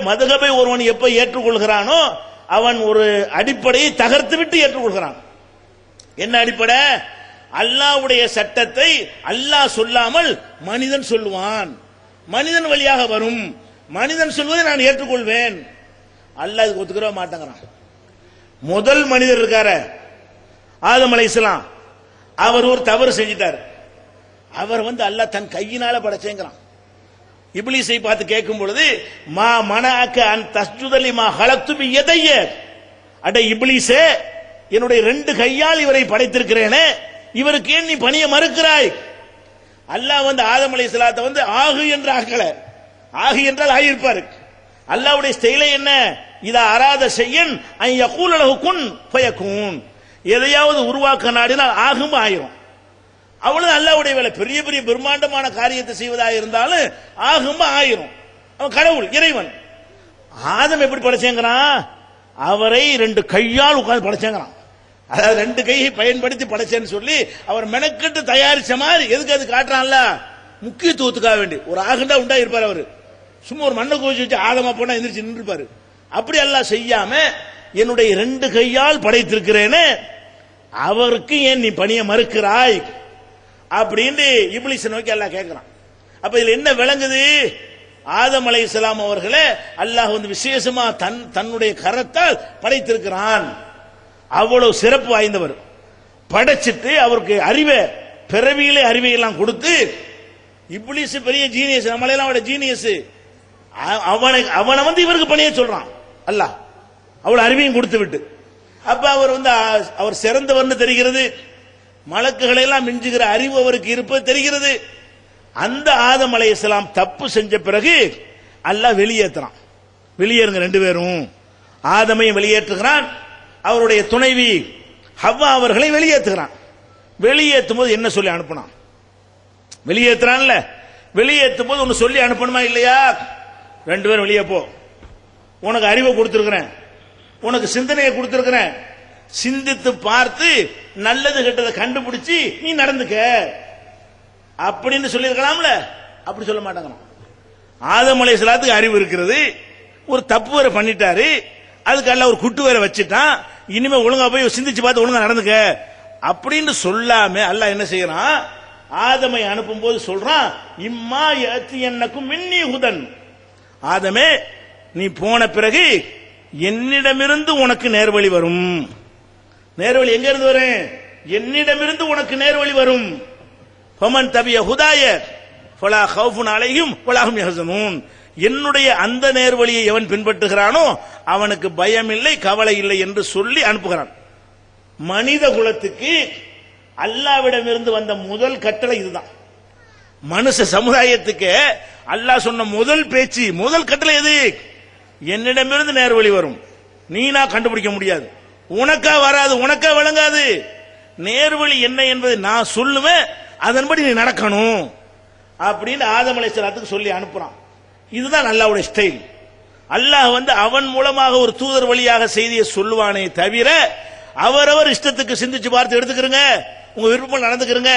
மதுஹபை ஒருவன் எப்ப ஏற்றுக்கொள்கிறானோ அவன் ஒரு அடிப்படையை தகர்த்து விட்டு ஏற்றுக்கொள்கிறான். என்ன அடிப்படை? அல்லாஹ்வுடைய சட்டத்தை அல்லாஹ் சொல்லாமல் மனிதன் சொல்லுவான், மனிதன் வழியாக வரும், மனிதன் சொல்வதை நான் ஏற்றுக்கொள்வேன். அல்லாஹ் இதுக்கு ஒத்துக்கிற மாட்டேங்கிறான். முதல் மனிதர் இருக்காரு ஆதம் அலைஹிஸ்ஸலாம், அவர் ஒரு தவறு செஞ்சிட்டார். அவர் அல்லாஹ் தன் கையினால படைச்சேங்கிறான். இப்லீஸை பார்த்து கேட்கும் பொழுது மா மனஅக அன் தஸ்ஜுத லிமா ஹலக்து பி யதைய, அட இப்லீஸே, என்னுடைய 2 கையால் இவரை படைத்திருக்கிறேனே, இவருக்கு ஏன் நீ பணிய மறுக்கிறாய்? அல்லாஹ் ஆதம் அலைஹிஸ்ஸலாத்தை ஆகு என்று ஆக்கல. ஆகு என்றால் ஆகியிருப்பாரு. அல்லாஹ்வுடைய ஸ்டைலே என்ன? இதா அராத ஷையன் அன் யகூல லஹு குன் ஃபயகூன், எதையாவது உருவாக்க நாடினால் ஆகும் ஆயிரும். அவ்வளவு அல்லாஹ்வுடைய வேலை. பெரிய பெரிய பிரம்மாண்டமான காரியத்தை செய்வதாக இருந்தாலும் ஆகும் ஆயிரும். அவன் கடவுள், இறைவன். ஆதம் எப்படி படைச்சேங்கிறான்? அவரை 2 கையால் உட்கார்ந்து படைச்சேங்கிறான். அதாவது 2 கையை பயன்படுத்தி படைச்சேன்னு சொல்லி அவர் மெனக்கெட்டு தயாரிச்ச மாதிரி. எதுக்கு அது காட்டுறான்ல? முக்கியத்துவத்துக்காக வேண்டி. ஒரு ஆகுண்டா உண்டா இருப்பார் அவரு, சும்மா ஒரு மண்ணை கோச்சு வச்சு ஆதமா போனா எந்திரிச்சு நின்று இருப்பாரு. அப்படி அல்லாஹ் செய்யாம என்னுடைய 2 கையால் படைத்திருக்கிறேன்னு அவருக்கு ஏன் நீ பணிய மறுக்கிறாய் அப்படின்னு இப்லீஸ் நோக்கி அல்லாஹ் கேட்கிறான். அப்ப இதுல என்ன விளங்குது? ஆதம் அலைஹிஸ்ஸலாம் அவர்களை அல்லாஹ் விசேஷமா தன்னுடைய கரத்தால் படைத்திருக்கிறான். அவ்வளவு சிறப்பு வாய்ந்தவர். படைச்சிட்டு அவருக்கு அறிவை, பிறவியிலே அறிவை எல்லாம் கொடுத்து, இப்லீஸ் பெரிய ஜீனியஸ், நம்மளெல்லாம் அவட ஜீனியஸ், அவனை இவருக்கு பணிய சொல்றான் அல்லாஹ், அவ்வளவு அறிவையும் கொடுத்து விட்டு. அப்ப அவர் அவர் சிறந்தவர்னு தெரிகிறது, மலக்குகளை எல்லாம் மிஞ்சுகிற அறிவு அவருக்கு இருப்பது தெரிகிறது. அந்த ஆதம் அலைஹிஸ்ஸலாம் தப்பு செஞ்ச பிறகு அல்லாஹ் வெளியேற்றுறான். வெளியேறுங்க 2 பேரும். ஆதமையும் வெளியேற்றுகிறான், அவருடைய துணைவி ஹவ்வா அவர்களை வெளியேற்றுகிறான். வெளியேற்றும் போது என்ன சொல்லி அனுப்பினான்? வெளியேற்றுறான்ல, வெளியேற்றும் போது ஒன்னு சொல்லி அனுப்பணுமா இல்லையா? 2 பேரும் வெளியே போ, உனக்கு அறிவை கொடுத்திருக்கிறேன், உனக்கு சிந்தனையை கொடுத்திருக்கிறேன், சிந்தித்து பார்த்து நல்லது கெட்டதை கண்டுபிடிச்சு நீ நடந்துக்க அப்படின்னு சொல்லி இருக்கலாம்ல. அப்படி சொல்ல மாட்டாங்க. ஆதம் அலைஹிஸ்ஸலாத்துக்கு அறிவு இருக்கிறது, ஒரு தப்பு வேற பண்ணிட்டாரு, அதுக்கு அல்லாஹ் ஒரு குட்டு வேற வச்சுட்டான், இனிமே ஒழுங்கா போய் சிந்திச்சு பார்த்து ஒழுங்கா நடந்துக்க அப்படின்னு சொல்லாம அல்லாஹ் என்ன செய்யறான், ஆதமை அனுப்பும் போது சொல்றான், இம்மா யத்தியன்னக்கும் மின்னி ஹுதன், ஆதமே நீ போன பிறகு என்னிடமிருந்து உனக்கு நேர்வழி வரும். நேர்வழி எங்க இருந்து வரும்? என்னிடமிருந்து உனக்கு நேர்வழி வரும். ஃபமன் தபிய ஹுதாய ஃபலா கௌஃபுன் அலைஹிம் வலா ஹும் யஹ்சனூன், என்னுடைய அந்த நேர்வழியை எவன் பின்பற்றுகிறானோ அவனுக்கு பயம் இல்லை, கவலை இல்லை என்று சொல்லி அனுப்புகிறான். மனித குலத்துக்கு அல்லாஹ்விடமிருந்து வந்த முதல் கட்டளை இதுதான். மனுஷ சமுதாயத்துக்கு அல்லாஹ் சொன்ன முதல் பேச்சு, முதல் கட்டளை எது? என்னிடமிருந்து நேர்வழி வரும், நீனா கண்டுபிடிக்க முடியாது, உனக்கா வராது, உனக்கா விளங்காது. நேர்வழி என்ன என்பதை நான் சொல்லுவேன், அதன்படி நீ நடக்கணும் அப்படின்னு ஆதம் அலைஹிஸ்ஸலாத்துக்கு சொல்லி அனுப்புறான். இதுதான் அல்லாஹ்வுடைய ஸ்டைல். அல்லாஹ் அவன் மூலமாக ஒரு தூதர் வழியாக செய்தியை சொல்லுவானே தவிர அவரவர் இஷ்டத்துக்கு சிந்திச்சு பார்த்து எடுத்துக்கிறங்க, உங்க விருப்பம் நடந்துக்கிறங்க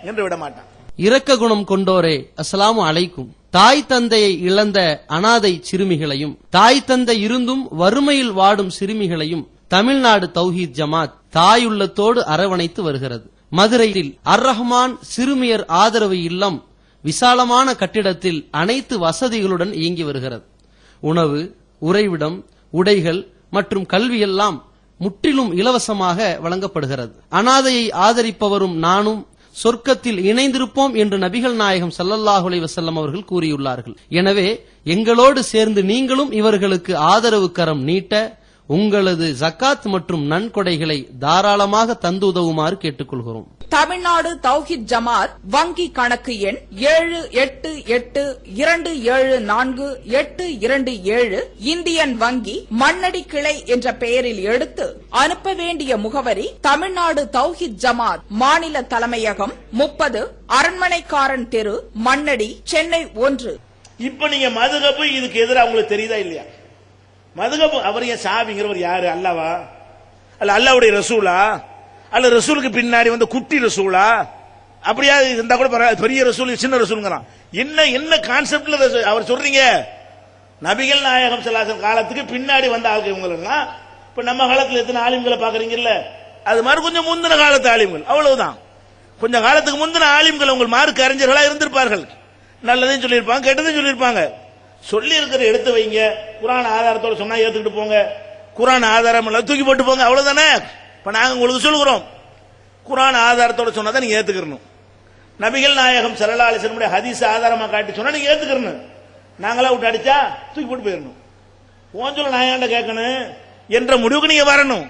என்று விட மாட்டான். இரக்க குணம் கொண்டோரே அஸ்ஸலாமு அலைக்கும். தாய் தந்தையை இழந்த அனாதை சிறுமிகளையும் தாய் தந்தை இருந்தும் வறுமையில் வாடும் சிறுமிகளையும் தமிழ்நாடு தௌஹீத் ஜமாத் தாயுள்ளத்தோடு அரவணைத்து வருகிறது. மதுரையில் அர் ரஹ்மான் சிறுமியர் ஆதரவு இல்லம் விசாலமான கட்டிடத்தில் அனைத்து வசதிகளுடன் இயங்கி வருகிறது. உணவு, உறைவிடம், உடைகள் மற்றும் கல்வியெல்லாம் முற்றிலும் இலவசமாக வழங்கப்படுகிறது. அனாதையை ஆதரிப்பவரும் நானும் சொர்க்கத்தில் இணைந்திருப்போம் என்று நபிகள் நாயகம் ஸல்லல்லாஹு அலைஹி வஸல்லம் அவர்கள் கூறியுள்ளார்கள். எனவே எங்களோடு சேர்ந்து நீங்களும் இவர்களுக்கு ஆதரவு கரம் நீட்ட உங்களது ஜகாத் மற்றும் நன்கொடைகளை தாராளமாக தந்து உதவுமாறு கேட்டுக்கொள்கிறோம். தமிழ்நாடு தௌஹீத் ஜமாத் வங்கி கணக்கு எண் 7882748227 இந்தியன் வங்கி மண்ணடி கிளை என்ற பெயரில் எடுத்து அனுப்ப வேண்டிய முகவரி தமிழ்நாடு தௌஹீத் ஜமாத் மாநில தலைமையகம் 30 அரண்மனைக்காரன் தெரு மண்ணடி சென்னை 1. இப்ப நீங்க மதுகப்பு இதுக்கு எதிராக உங்களுக்கு தெரியுதா இல்லையா? மதுகப்பு அவர் ஏன் சாவிங்கிறவர் யாரு? அல்லாவா? அல்ல அல்லாவுடைய ரசூலா? அல்ல ரசூலுக்கு பின்னாடி குட்டி ரசூலா? அப்படியா இருந்தா கூட பெரிய ரசூல் சின்ன ரசூலுங்கிறான். என்ன கான்செப்ட்ல அவர் சொல்றீங்க? நபிகள் நாயகம் ஸல்லல்லாஹு அலைஹி வஸல்லம் காலத்துக்கு பின்னாடி வந்த ஆளுங்க இவங்களெல்லாம். இப்ப நம்ம காலத்துல எத்தனை ஆலிம்களை பாக்குறீங்கல்ல, அது மாதிரி கொஞ்சம் முந்தின காலத்து ஆலிம்கள், அவ்வளவுதான். கொஞ்சம் காலத்துக்கு முந்தின ஆலிம்கள் உங்கள் மார்க்க அறிஞர்களா இருந்திருப்பார்கள். நல்லதையும் சொல்லியிருப்பாங்க, கெட்டதையும் சொல்லியிருப்பாங்க. சொல்லி இருக்கிற எடுத்து வைங்க, குர்ஆன் ஆதாரத்தோட சொன்னா ஏத்துக்கிட்டு போங்க, குர்ஆன் ஆதாரம் எல்லாம் தூக்கி போட்டு போங்க, அவ்வளவுதானே. இப்ப நாங்க உங்களுக்கு சொல்லுகிறோம், குர்ஆன் ஆதாரத்தோட சொன்னா நீங்க ஏத்துக்கணும். நபிகள் நாயகம் ஸல்லல்லாஹு அலைஹி வஸல்லம் ஹதீஸ் ஆதாரமா காட்டி சொன்னா நீங்க ஏத்துக்கணும். நாங்களா விட்டு அடிச்சா தூக்கி போட்டு போயிடணும். ஓஞ்சல நாயாண்ட கேட்கணும் என்ற முடிவுக்கு நீங்க வரணும்.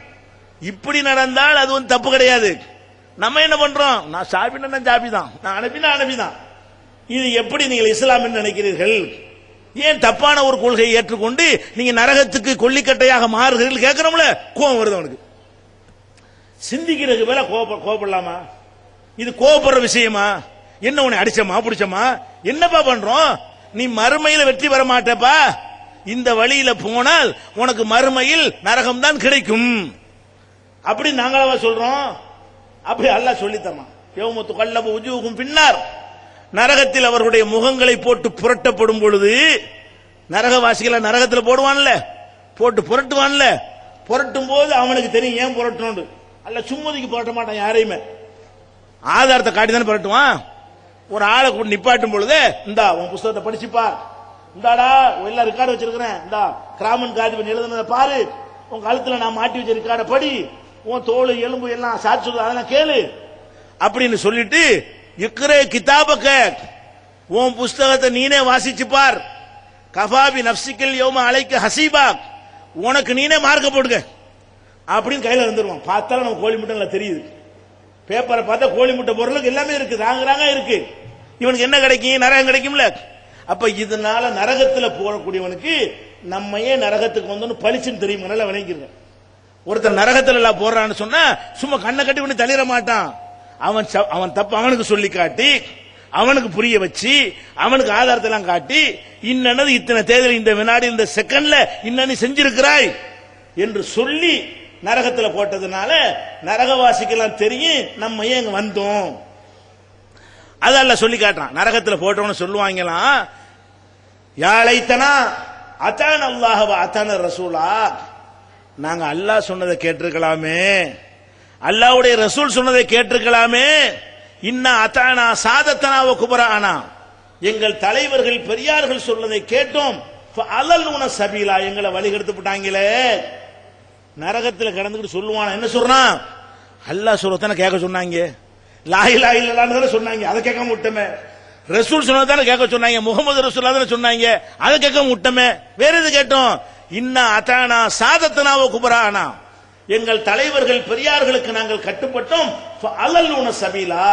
இப்படி நடந்தால் அது தப்பு கிடையாது. நம்ம என்ன பண்றோம்? நான் சாபினா ஜாபி தான், நான் அனுப்பினா அனுப்பி தான். இது எப்படி நீங்கள் இஸ்லாம் என்று நினைக்கிறீர்கள்? ஏன் தப்பான ஒரு கொள்கையை ஏற்றுக்கொண்டு நீங்க நரகத்துக்கு கொல்லிக்கட்டையாக மாறுகிறீர்கள் கேட்கிறோம்ல, கோபம் வருது அவனுக்கு. சிந்திக்கிறதுக்கு மேல கோபப்படலாமா? இது கோபப்படுற விஷயமா? என்ன உன்னை அடிச்சமா பிடிச்சமா என்னப்பா பண்றோம்? நீ மறுமையில் வெற்றி பெற மாட்டப்பா. இந்த வழியில போனால் உனக்கு மறுமையில் நரகம் தான் கிடைக்கும். அப்படி நாங்களா சொல்றோம்? அப்படி அல்லாஹ் சொல்லித்தமா, யௌமத்து கல்லபு உஜூஹும் பின்னார், நரகத்தில் அவர்களுடைய முகங்களை போட்டு புரட்டப்படும் பொழுது, நரகவாசிகளை நரகத்தில் போடுவான்ல, போட்டு புரட்டுவான்ல, புரட்டும் போது அவனுக்கு தெரியும் ஏன் புரட்டணும். அல்ல சும்மதிக்கு புரட்ட மாட்டான் யாரையுமே, ஆதாரத்தை காட்டி தானே புரட்டுவான். ஒரு ஆளை கூட நிப்பாட்டும் பொழுது, இந்தா உன் புத்தகத்தை படிச்சுப்பா, இந்தாடா எல்லாம் ரெக்கார்டு வச்சிருக்கிறேன், இந்தா கிராமன் காதிபன் எழுதுனதை பாரு, உன் கழுத்துல நான் மாட்டி வச்ச ரெக்கார்டை படி, உன் தோல் எலும்பு எல்லாம் சாட்சி சொல்றது அதெல்லாம் கேளு அப்படின்னு சொல்லிட்டு, இக்ரே கிதாபக, உன் புஸ்தகத்தை நீனே வாசிச்சு பார், கஃபாபி நப்சிக்கல் யௌம அலைக்க ஹசீபா, உனக்கு நீனே மார்க்க போடுங்க அப்படின்னு கையில இருந்துருவான். பார்த்தாலும் நம்ம கோழி முட்டை தெரியுது, பேப்பரை பார்த்தா கோழி முட்டை பொருளுக்கு எல்லாமே இருக்கு, ராங்க இருக்கு. இவனுக்கு என்ன கிடைக்கும்? நரகம் கிடைக்கும்ல. அப்ப இதனால நரகத்துல போடக்கூடியவனுக்கு நம்மையே நரகத்துக்கு வந்தோன்னு பளிச்சுன்னு தெரியும். நல்லா விளங்கிருங்க. ஒருத்தர் நரகத்துல எல்லாம் போறான்னு சொன்னா சும்மா கண்ணை கட்டி பண்ணி தள்ளிட மாட்டான். அவன் தப்பு அவனுக்கு சொல்லி காட்டி, அவனுக்கு புரிய வச்சு, அவனுக்கு ஆதாரத்தை எல்லாம் காட்டி, இன்னது இத்தனை தேர்தல் இந்த வினாடி இந்த செகண்ட்ல இன்னி செஞ்சிருக்கிறாய் என்று சொல்லி நரகத்துல போட்டதுனால நரகவாசிக்கெல்லாம் தெரியும் நம்ம ஏன் இங்க வந்தோம். அதல்ல சொல்லி காட்டுறான். நரகத்துல போட்டவன்னு சொல்லுவாங்களாம், யாழைத்தனா அதான் அல்லாஹ் அத்தான ரசூலா, நாங்க அல்லாஹ் சொன்னதை கேட்டிருக்கலாமே, அல்லாஹ்வுடைய ரசூல் சொன்னதை கேட்டிருக்கலாமே. இன்னா அத்தானா சாதத்தனாவ குபரானா, எங்கள் தலைவர்கள் பெரியார்கள் சொன்னதை கேட்டோம். அலல்லுன சபீலா, எங்களை வழிகெடுத்து விட்டாங்களே. நரகத்தில் கடந்துக்கிட்டு சொல்லுவானா, என்ன சொல்றான்? அல்லாஹ் சொல்றதானே கேட்க சொன்னாங்க, லா இலாஹ இல்லல்லாஹ்னு சொன்னாங்க, அதை கேட்காம விட்டமே. ரசூல் சொன்னதானே கேட்க சொன்னாங்க, முகமது ரசூலுல்லாஹ் தானே சொன்னாங்க, அதை கேட்காம விட்டமே. வேற எது கேட்டோம்? இன்னா அத்தானா சாதத்தனாவ குபரானா, எங்கள் தலைவர்கள் பெரியார்களுக்கு நாங்கள் கட்டுப்பட்டோம். அலல்லுன சபீலா,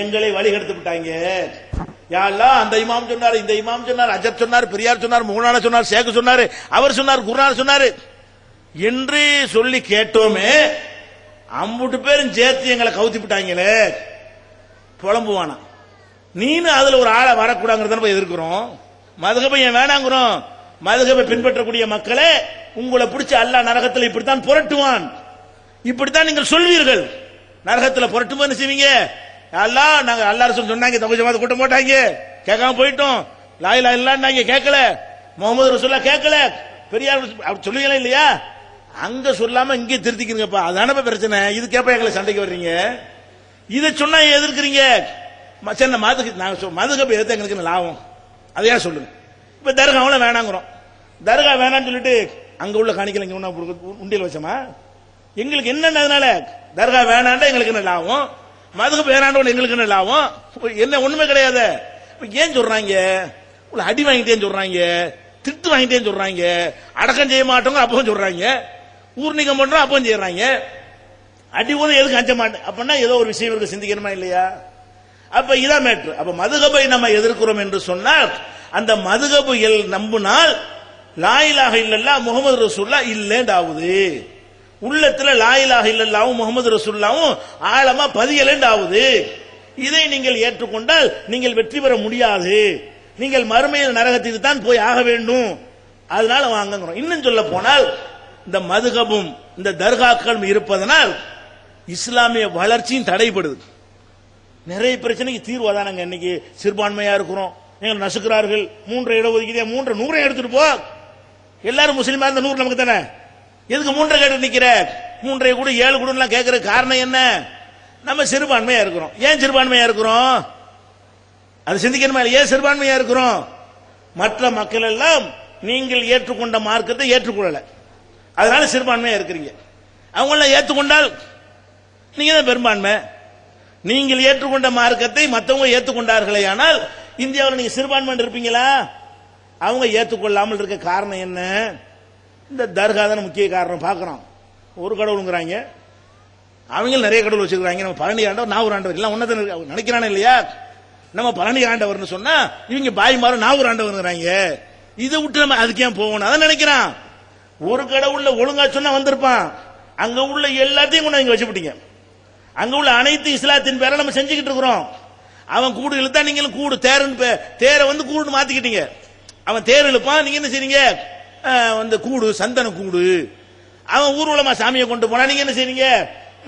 எங்களை வழிகெடுத்து விட்டாங்க. யா அல்லாஹ், அந்த இமாம் சொன்னார், இந்த இமாம் சொன்னார், அஜர் சொன்னார், பெரியார் சொன்னார், மௌலானா சொன்னார், ஷேக் சொன்னார், அவர் சொன்னார், குர்ஆன் சொன்னார் என்று சொல்லி கேட்டோமே. அம்புட்டு பேரும் சேர்த்து எங்களை கவுத்தி விட்டாங்களே. புலம்புவானா, நீனு அதுல ஒரு ஆளை வரக்கூடாதுங்கிறத எதிர்க்கிறோம். மதுகபை ஏன் வேணாங்கிறோம்? மதுகபை பின்பற்றக்கூடிய மக்களை உங்களை பிடிச்சி அல்லாஹ் நரகத்தில் இப்படித்தான் புரட்டுவான், இப்படித்தான் நீங்கள் சொல்வீர்கள். நரகத்தில் புரட்டுமா என்ன செய்வீங்க? அல்லாஹ், நாங்க அல்லாஹ் ரசூல் சொன்னாங்க, தௌஹீத் ஜமாத் கூட்டம் போட்டாங்க, கேட்காம போயிட்டோம். லா இலாஹ இல்லல்லாஹ்னாங்க, கேட்கல. முகமது ரசூலுல்லாஹ் கேட்கல. பெரியார் சொல்லுங்களா இல்லையா? அங்க சொல்லாம இங்கே திருத்திக்கிறீங்கப்பா, அதான பிரச்சனை. இது கேப்ப எங்களை சண்டைக்கு வர்றீங்க, இதை சொன்னா எதிர்க்கிறீங்க. மதுகபை எதிர்த்து எங்களுக்கு லாபம், அதையா சொல்லுங்க. இப்ப தர்காவில் வேணாங்கிறோம், தர்கா வேணான்னு சொல்லிட்டு அங்க உள்ள காணிக்கல இங்க உண்டியல் வச்சோமா? எங்களுக்கு என்னன்னா தர்கா வேணாண்டா எங்களுக்கு என்ன லாபம், மதுகபை வேணாண்ட எங்களுக்கு என்ன லாபம்? என்ன ஒண்ணுமே கிடையாது. ஏன் சொல்றாங்க? அடி வாங்கிட்டேன்னு சொல்றாங்க, திட்டு வாங்கிட்டேன்னு சொல்றாங்க, அடக்கம் செய்ய மாட்டோங்க அப்பவும் சொல்றாங்க, ஊர் நீக்கம் பண்றோம் அப்பவும் செய்யறாங்க. அடி போது எதுக்கு அஞ்ச மாட்டேன் அப்படின்னா ஏதோ ஒரு விஷயம் இருக்கு, சிந்திக்கணுமா இல்லையா? அப்ப இதான் மேட்ரு. அப்ப மதுகபை நம்ம எதிர்க்கிறோம் என்று சொன்னால், அந்த மதுகபு நம்பினால் லா இலாஹ இல்லல்லாஹ் முஹம்மது ரசூலுல்லாஹ் இல்லேண்டாவுது. உள்ளத்துல லா இலாஹ இல்லல்லாஹும் முஹம்மது ரசூலுல்லாஹும் ஆழமா பதியலேண்டாவுது. இதை நீங்கள் ஏற்றுக்கொண்டால் நீங்கள் வெற்றி பெற முடியாது. நீங்கள் மறுமையில் நரகத்துக்கு தான் போய் ஆக வேண்டும். அதனால வாங்குறோம். இன்னும் சொல்ல போனால், இந்த மதுகபும் இந்த தர்காக்களும் இருப்பதனால் இஸ்லாமிய வளர்ச்சியும் தடைபடுது. நிறைய பிரச்சனைக்கு தீர்வாதானங்க. இன்னைக்கு சிறுபான்மையா இருக்கிறோம், எங்களை நசுக்கிறார்கள், 3 இடஒதுக்கீடு 3 100 எடுத்துட்டு போ, எல்லாரும் முஸ்லீமா இருந்த 100 நமக்கு தானே, எதுக்கு 3 கேட்டு நிக்கிற? 3 கூட 7 கூட கேட்கிற காரணம் என்ன? நம்ம சிறுபான்மையா இருக்கிறோம். ஏன் சிறுபான்மையா இருக்கிறோம்? அது சிந்திக்கணுமா? ஏன் சிறுபான்மையா இருக்கிறோம்? மற்ற மக்கள் எல்லாம் நீங்கள் ஏற்றுக்கொண்ட மார்க்கத்தை ஏற்றுக்கொள்ளல, அதனால சிறுபான்மையா இருக்கிறீங்க. அவங்கள ஏற்றுக்கொண்டால் நீங்க தான் பெரும்பான்மை. நீங்கள் ஏற்றுக்கொண்ட மார்க்கத்தை மற்றவங்க ஏற்றுக்கொண்டார்களே ஆனால் இந்தியாவில் நீங்க சிறுபான்மை இருப்பீங்களா? அவங்க ஏற்றுக்கொள்ளாமல் இருக்க காரணம் என்ன? இந்த தர்கா தான் முக்கிய காரணம். பார்க்கிறோம், ஒரு கடவுளுங்கிறாங்க, அவங்க நிறைய கடவுள் வச்சிருக்காங்க. நம்ம பழனி ஆண்டவர், நாகூர் ஆண்டவர் எல்லாம் ஒன்னதான் நினைக்கிறானே இல்லையா? நம்ம பழனி ஆண்டவர்னு சொன்னா இவங்க பாய் மாறும் நாகூர் ஆண்டவர்ங்கிறாங்க. இதை விட்டு நம்ம அதுக்கு ஏன் போகணும்? அதான் நினைக்கிறான். ஒரு கடவுள்ல ஒழுங்கா சொன்னா வந்திருப்பான், அங்க உள்ள எல்லாத்தையும் கொண்டு இங்க வச்சுட்டீங்க. அங்க உள்ள அனைத்து இஸ்லாத்தின் பேரை நம்ம செஞ்சுக்கிட்டு இருக்கிறோம். அவன் கூடு இழுத்தா நீங்களும் கூடு, தேரை வந்து கூடு மாத்திக்கிட்டீங்க. அவன் தேர் இழுப்பான், நீங்க என்ன செய்றீங்க? வந்து கூடு, சந்தன கூடு. அவன் ஊர்வலமா சாமியை கொண்டு போனா நீங்க என்ன செய்றீங்க?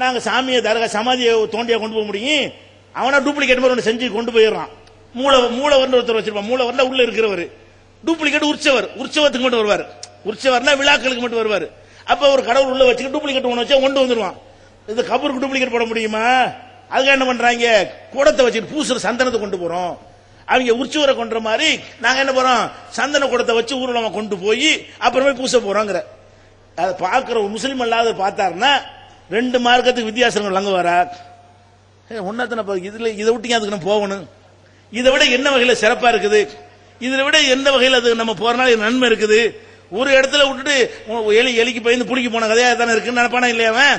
நாங்க சாமியை தர்கா சமாதியை தோண்டியா கொண்டு போக முடியும். அவனா டூப்ளிகேட் மாதிரி ஒன்று செஞ்சு கொண்டு போயிடுறான். மூலவர் ஒருத்தர் வச்சிருப்பான். மூலவர்ல உள்ள இருக்கிறவர் டூப்ளிகேட் உற்சவத்துக்கு மட்டும் வருவார். உற்சவர்னா விழாக்களுக்கு மட்டும் வருவார். அப்ப ஒரு கடவுள் உள்ள வச்சுட்டு டூப்ளிகேட் ஒன்று வச்சா கொண்டு வந்துருவான். இது கபருக்கு டூப்ளிகேட் போட முடியுமா? அதுக்கு என்ன பண்றாங்க? கூடத்தை வச்சுட்டு பூசுற சந்தனத்தை கொண்டு போறோம். அவங்க உற்சவரை கொண்ட மாதிரி நாங்க என்ன போறோம்? சந்தன கூடத்தை வச்சு ஊர்வலமா கொண்டு போய் அப்புறமே பூச போறோங்கிற. அதை பார்க்கிற ஒரு முஸ்லீம் அல்லாத பார்த்தாருன்னா 2 மார்க்கத்துக்கு வித்தியாசங்கள் விளங்குவாரா? ஒன்னத்தனை இதுல இதை விட்டு அதுக்கு நம்ம போகணும். இதை விட என்ன வகையில சிறப்பா இருக்குது? இதை விட எந்த வகையில் அது நம்ம போறனால நன்மை இருக்குது? ஒரு இடத்துல விட்டுட்டு எலிக்கு பயந்து புடிக்க போன கதையா தானே இருக்குன்னு நினைப்பானா இல்லையா?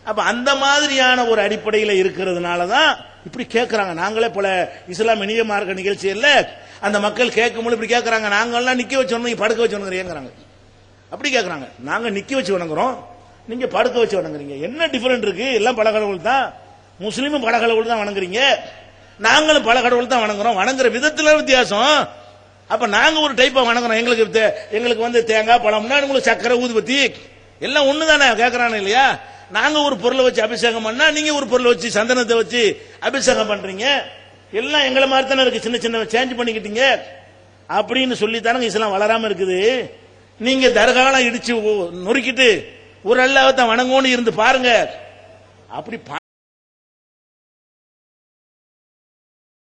அப்ப அந்த மாதிரியான ஒரு அடிப்படையில் இருக்கிறதுனால தான் இப்படி கேட்கறாங்க. நாங்களே பல இஸ்லாம் இனிய மார்க்க நிகழ்ச்சியில் அந்த மக்கள் கேட்கும்போது இப்படி கேட்கறாங்க, நாங்கெல்லாம் நிக்க வச்சு வணங்குறீங்க, படுக்க வச்சு வணங்குறீங்கிறாங்க. அப்படி கேட்கறாங்க. நாங்க நிக்க வச்சு வணங்குறோம், நீங்க படுக்க வச்சு வணங்குறீங்க, என்ன டிஃபரெண்ட் இருக்கு? எல்லாம் பல கடவுள் தான். முஸ்லீமும் பல கடவுள் தான் வணங்குறீங்க, நாங்களும் பல கடவுள் தான் வணங்குறோம். வணங்குற விதத்துல வித்தியாசம். அப்ப நாங்க ஒரு டைப்பா வணங்குறோம். எங்களுக்கு வந்து தேங்காய் பழம்னா உங்களுக்கு சக்கரை ஊதுபத்தி எல்லாம் ஒண்ணுதானே கேட்கறானே இல்லையா? நாங்க ஒரு பொருளை வச்சு அபிஷேகம் பண்ணா நீங்க ஒரு பொருளை வச்சு சந்தனத்தை வச்சு அபிஷேகம் பண்றீங்க. எல்லாம் எங்களை மாதிரி தானே இருக்கு, சின்ன சின்ன சேஞ்ச் பண்ணிக்கிட்டீங்க அப்படின்னு சொல்லித்தானங்க இஸ்லாம் வளராம இருக்குது. நீங்க தர்காலாம் இடிச்சு நொறுக்கிட்டு ஒரு அல்லாஹ் தான் வணங்கோன்னு இருந்து பாருங்க, அப்படி